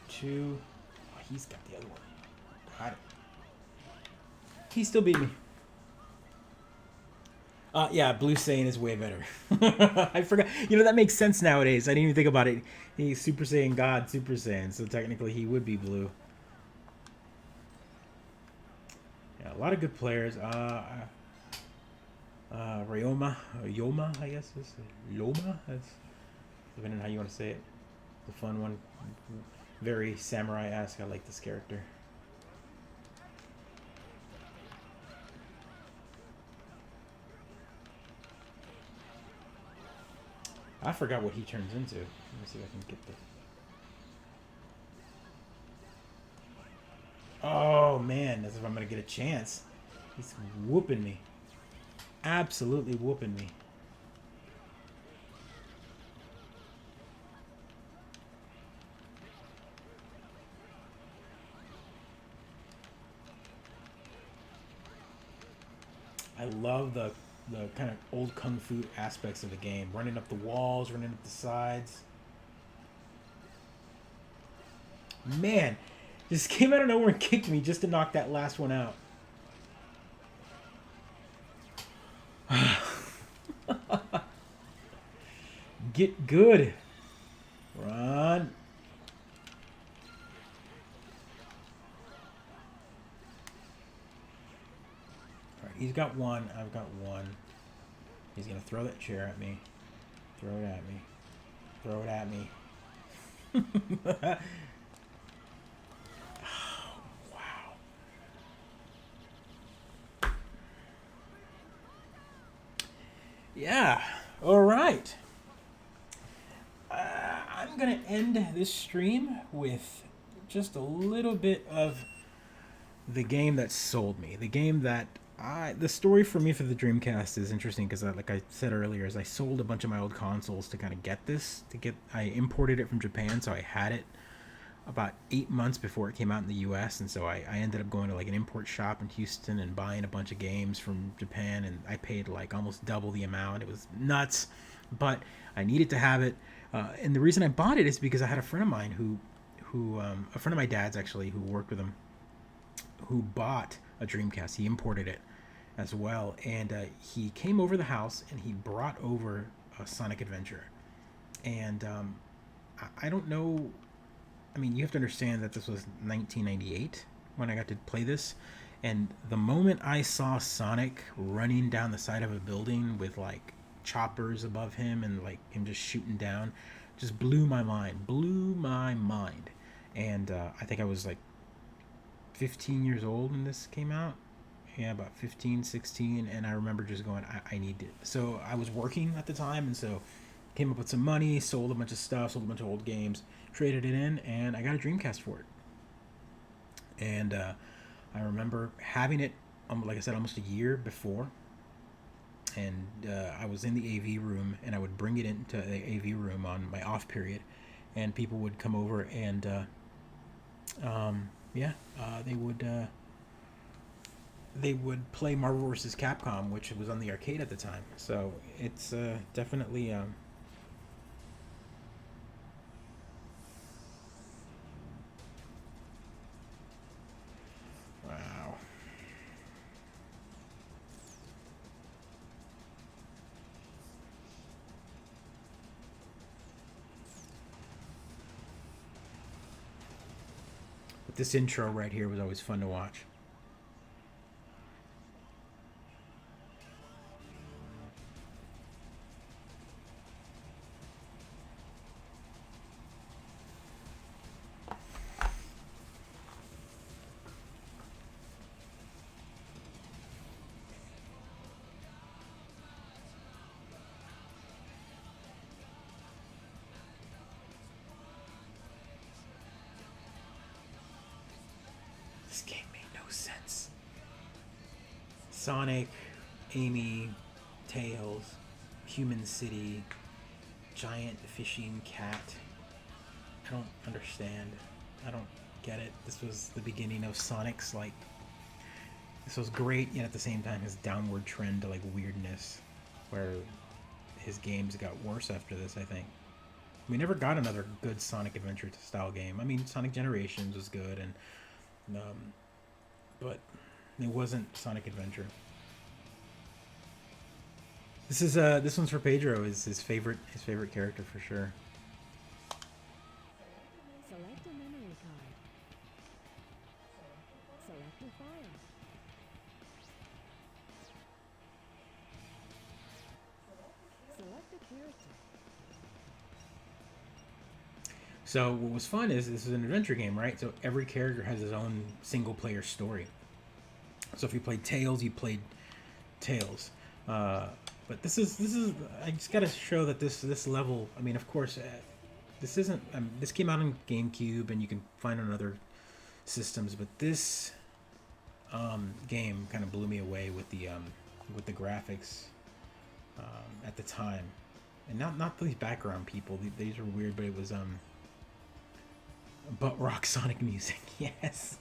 2. Oh, he's got the other one. Got it. He still beat me. Yeah, Blue Saiyan is way better. I forgot. You know, that makes sense nowadays. I didn't even think about it. He's Super Saiyan God, Super Saiyan, so technically he would be blue. Yeah, a lot of good players. Yoma, I guess is Loma. That's depending on how you want to say it. The fun one, very samurai-esque. I like this character. I forgot what he turns into. Let me see if I can get this. Oh man, as if I'm gonna get a chance. He's whooping me. Absolutely whooping me. I love the kind of old kung fu aspects of the game. Running up the walls, running up the sides. Man, just came out of nowhere and kicked me just to knock that last one out. Get good. Run. Alright, he's got one. I've got one. He's going to throw that chair at me. Throw it at me. Throw it at me. Oh, wow. Yeah. All right. I'm going to end this stream with just a little bit of the game that sold me. The game that the story for me for the Dreamcast is interesting because, like I said earlier, is I sold a bunch of my old consoles to kind of get this. I imported it from Japan, so I had it about 8 months before it came out in the U.S. And so I ended up going to like an import shop in Houston and buying a bunch of games from Japan, and I paid like almost double the amount. It was nuts, but I needed to have it. And the reason I bought it is because I had a friend of mine who a friend of my dad's actually, who worked with him, who bought a Dreamcast. He imported it as well, and he came over the house and he brought over a Sonic Adventure. And I don't know. I mean, you have to understand that this was 1998 when I got to play this, and the moment I saw Sonic running down the side of a building with like choppers above him and like him just shooting down, just blew my mind. And I think I was like 15 years old when this came out. Yeah, about 15, 16, and I remember just going, I need it. So I was working at the time, and so came up with some money, sold a bunch of stuff, sold a bunch of old games, traded it in, and I got a Dreamcast for it. And I remember having it, like I said, almost a year before, and I was in the AV room, and I would bring it into the AV room on my off period, and people would come over, and they would play Marvel vs. Capcom, which was on the arcade at the time. So it's definitely wow. But this intro right here was always fun to watch. This game made no sense. Sonic, Amy, Tails, Human City, giant fishing cat. I don't understand. I don't get it. This was the beginning of Sonic's, like, this was great, yet at the same time his downward trend to like weirdness, where his games got worse after this, I think. We never got another good Sonic Adventure style game. I mean, Sonic Generations was good, but it wasn't Sonic Adventure. This one's for Pedro. Is his favorite character for sure. Select a memory card. Select a file. Select a character. So what was fun is this is an adventure game, right? So every character has his own single player story. So if you played Tails, you played Tails. But this is I just gotta show that this level. I mean, of course, this isn't. This came out on GameCube, and you can find it on other systems. But this game kind of blew me away with the graphics at the time, and not these background people. These are weird, but it was butt rock Sonic music. Yes.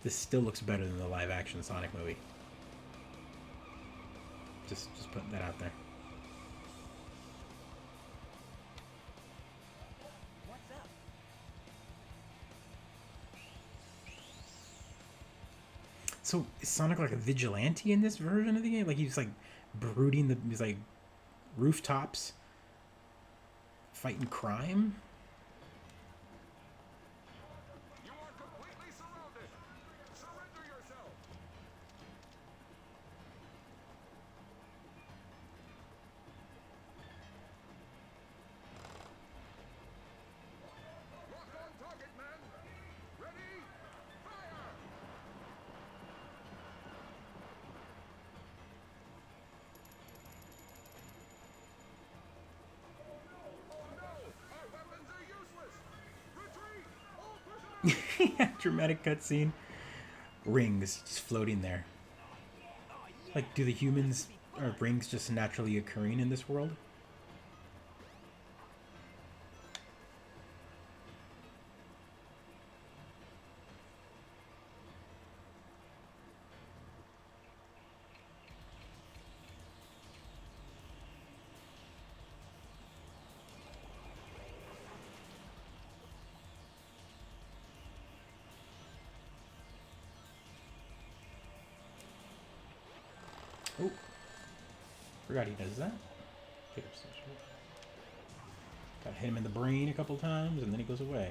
This still looks better than the live action Sonic movie. Just putting that out there. What's up? So is Sonic like a vigilante in this version of the game? Like he's like brooding he's like rooftops fighting crime? You are completely surrounded. Surrender yourself. Lock on target, man. Ready? Fire! Oh no! Our weapons are useless. Retreat! All prisoners! Yeah, dramatic cutscene. Rings just floating there. Like, do the humans or rings just naturally occurring in this world? Oh, forgot he does that. Got to hit him in the brain a couple times, and then he goes away.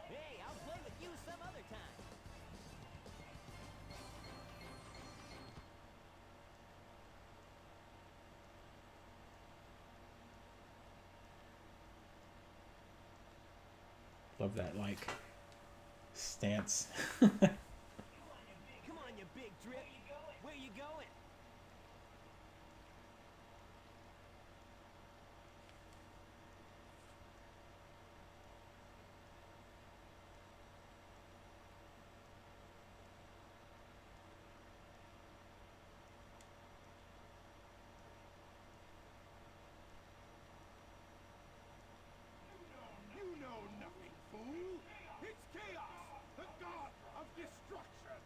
Hey, I'll play with you some other time. Love that, like, stance. Come on, you big drip. Where you going? You know nothing, fool. It's chaos, the god of destruction.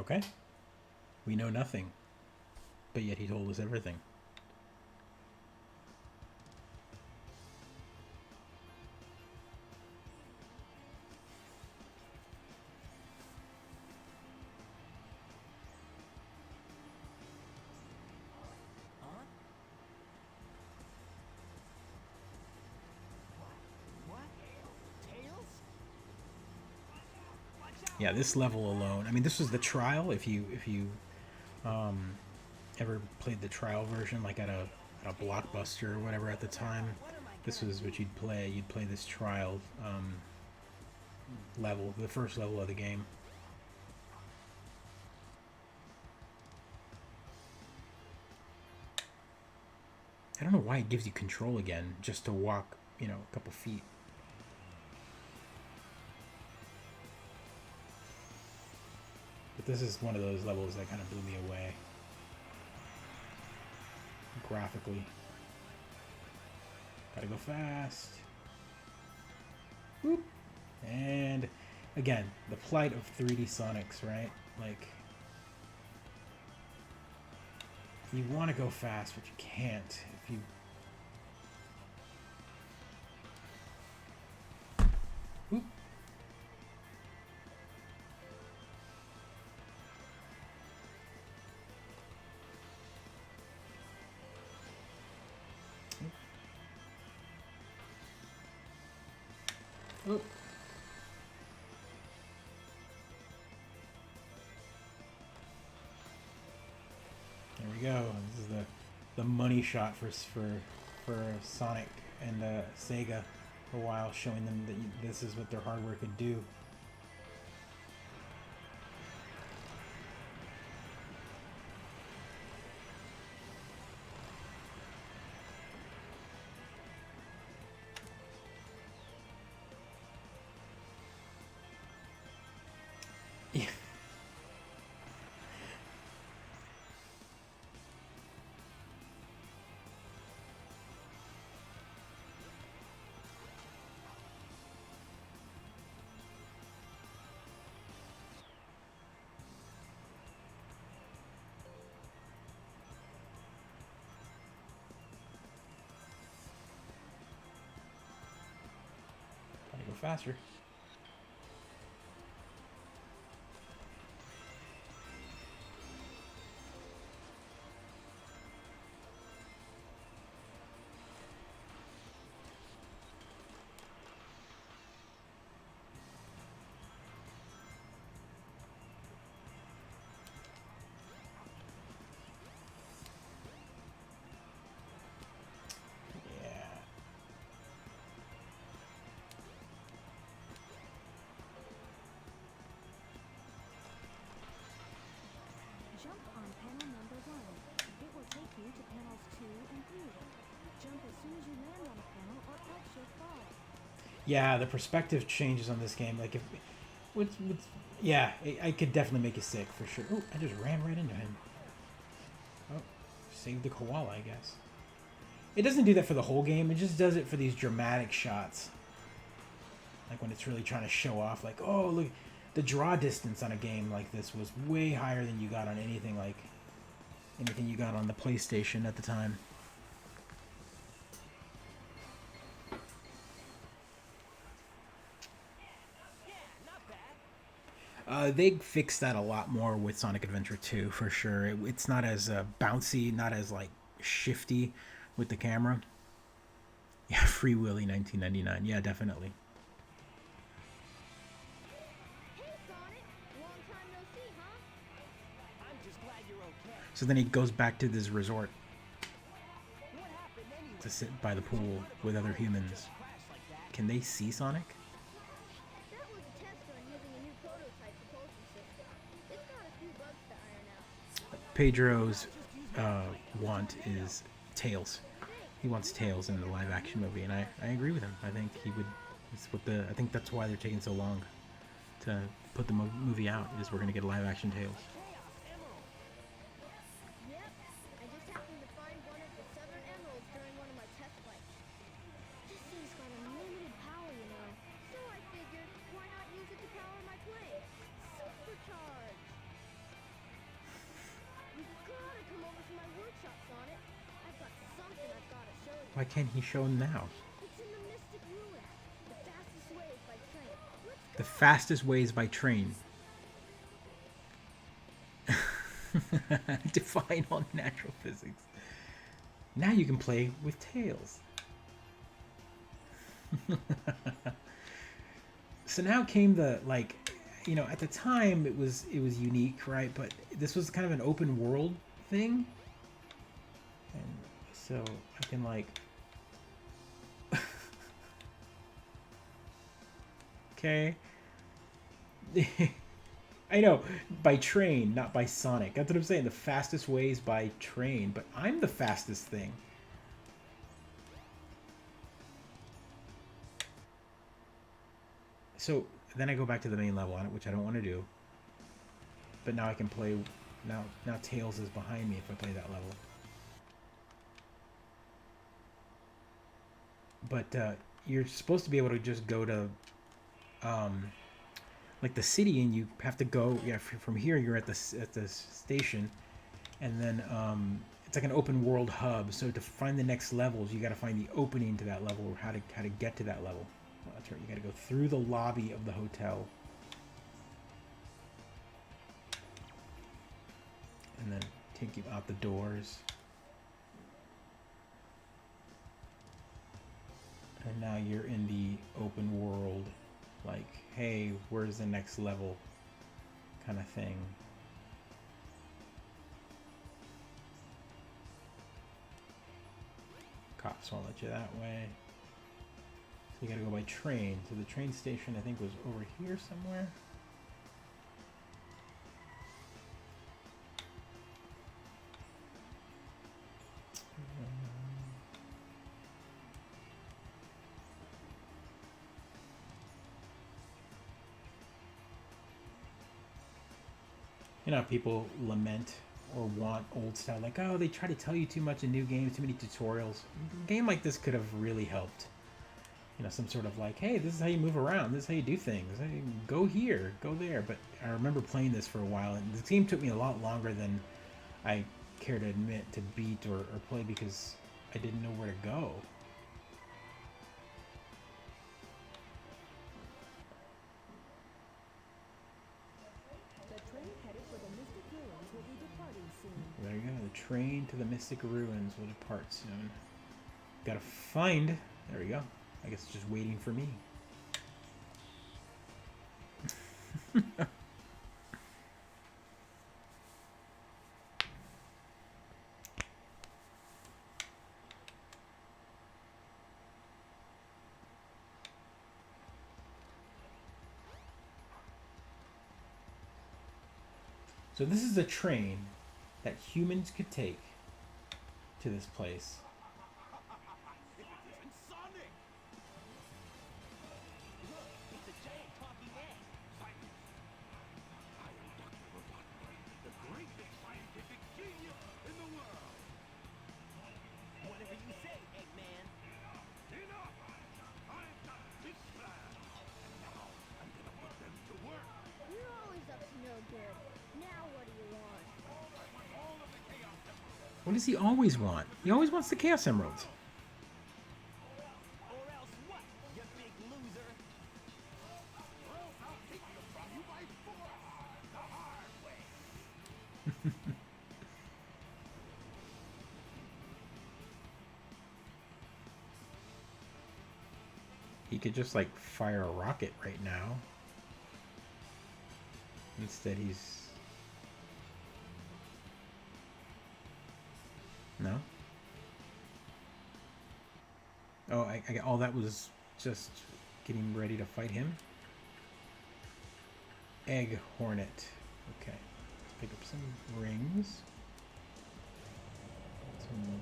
Okay. We know nothing. But yet he told us everything. Huh? What? Tails? Watch out! Yeah, this level alone. I mean, this was the trial. If you ever played the trial version, like at a Blockbuster or whatever at the time, this was what you'd play. You'd play this trial level, the first level of the game. I don't know why it gives you control again, just to walk you know, a couple feet. But this is one of those levels that kind of blew me away. Graphically. Gotta go fast. Whoop. And again, the plight of 3D Sonics, right? Like, you want to go fast, but you can't. If you... Whoop. Oop. There we go. This is the money shot for Sonic and Sega for a while, showing them that this is what their hardware could do. Yeah. Gotta go faster. Jump on panel number 1. It will take you to panels 2 and 3. Jump as soon as you land on a panel or else you'll fall. Yeah, the perspective changes on this game. Like, if yeah, I could definitely make you sick for sure. Oh, I just ran right into him. Oh, saved the koala, I guess. It doesn't do that for the whole game. It just does it for these dramatic shots. Like when it's really trying to show off, like, oh, look, the draw distance on a game like this was way higher than you got on anything you got on the PlayStation at the time. They fixed that a lot more with Sonic Adventure 2, for sure. It's not as bouncy, not as, like, shifty with the camera. Yeah, Free Willy 1999. Yeah, definitely. Hey Sonic! Long time no see, huh? I'm just glad you're okay. So then he goes back to this resort What happened anyway? to sit by the pool with other humans. Crash like that. Can they see Sonic? That was a test run using a new prototype propulsion system. It's got a few bugs to iron out. Pedro's want is Tails. He wants Tails in the live action movie, and I agree with him. I think he would. I think that's why they're taking so long to put the movie out, is we're gonna get a live action Tails. Yep, I just happened to find one of the 7 emeralds during one of my test flights. This thing's got unlimited power, you know. So I figured, why not use it to power my plane? Supercharge! You've gotta come over to my workshop, Sonic. I've got something I've gotta show you. Why can't he show him now? It's in the Mystic Ruins. The fastest way is by train. Let's go! The fastest way is by train. Define all natural physics. Now you can play with Tails. So now came the, like, you know, at the time it was unique, right? But this was kind of an open world thing. And so I can, like, okay. I know, by train, not by Sonic. That's what I'm saying. The fastest way is by train, but I'm the fastest thing. so then I go back to the main level on it, which I don't want to do. But now I can play. Now Tails is behind me if I play that level. But you're supposed to be able to just go to like the city, and you have to go. Yeah, from here you're at the station, and then it's like an open world hub. So to find the next levels, you got to find the opening to that level, or how to get to that level. Well, that's right. You got to go through the lobby of the hotel, and then take you out the doors. And now you're in the open world, like, hey, where's the next level kind of thing. Cops won't let you that way. So you gotta go by train. So the train station, I think, was over here somewhere. You know, people lament or want old style, like, oh, they try to tell you too much in new games, too many tutorials. A game like this could have really helped. You know, some sort of like, hey, this is how you move around, this is how you do things. Hey, go here, go there. But I remember playing this for a while, and the game took me a lot longer than I care to admit to beat or play, because I didn't know where to go. There you go. The train to the Mystic Ruins will depart soon. Gotta find... There we go. I guess it's just waiting for me. So this is a train that humans could take to this place. You're always up to no good. Now what do you want? What does he always want? He always wants the Chaos Emeralds. Or else what, you big loser? Or else I'll take them from you by force, the hard way. He could just like fire a rocket right now. Instead he's... No? Oh, all that was just getting ready to fight him. Egg Hornet. Okay. Pick up some rings. Some...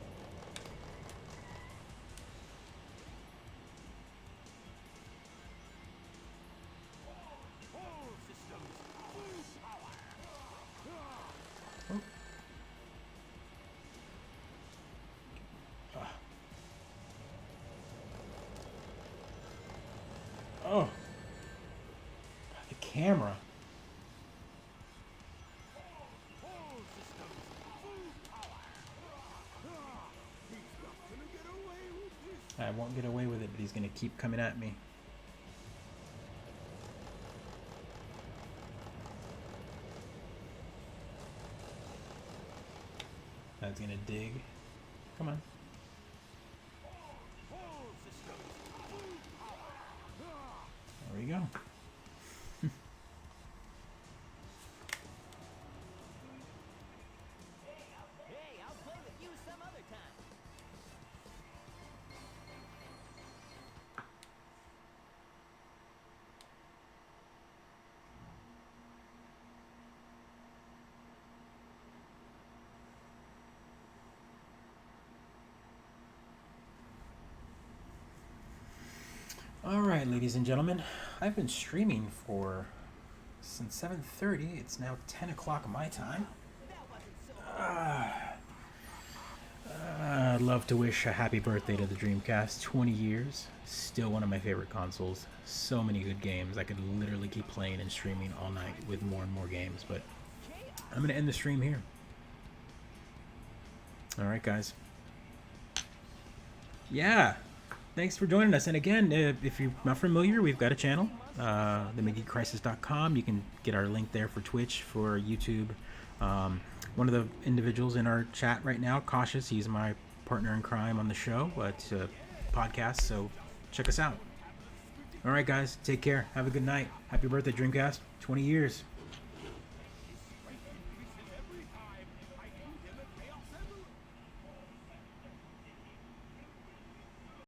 Oh, the camera. I won't get away with it, but he's going to keep coming at me. That's going to dig. Come on. There we go. Hey, I'll play with you some other time. All right, ladies and gentlemen, I've been streaming for since 7:30. It's now 10 o'clock my time. I'd love to wish a happy birthday to the Dreamcast. 20 years, still one of my favorite consoles. So many good games. I could literally keep playing and streaming all night with more and more games, but I'm going to end the stream here. All right, guys. Yeah. Thanks for joining us. And again, if you're not familiar, we've got a channel, the Mid-Geek.crisis.com. You can get our link there for Twitch, for YouTube. One of the individuals in our chat right now, Cautious, he's my partner in crime on the show, but podcast, so check us out. All right, guys, take care. Have a good night. Happy birthday, Dreamcast. 20 years.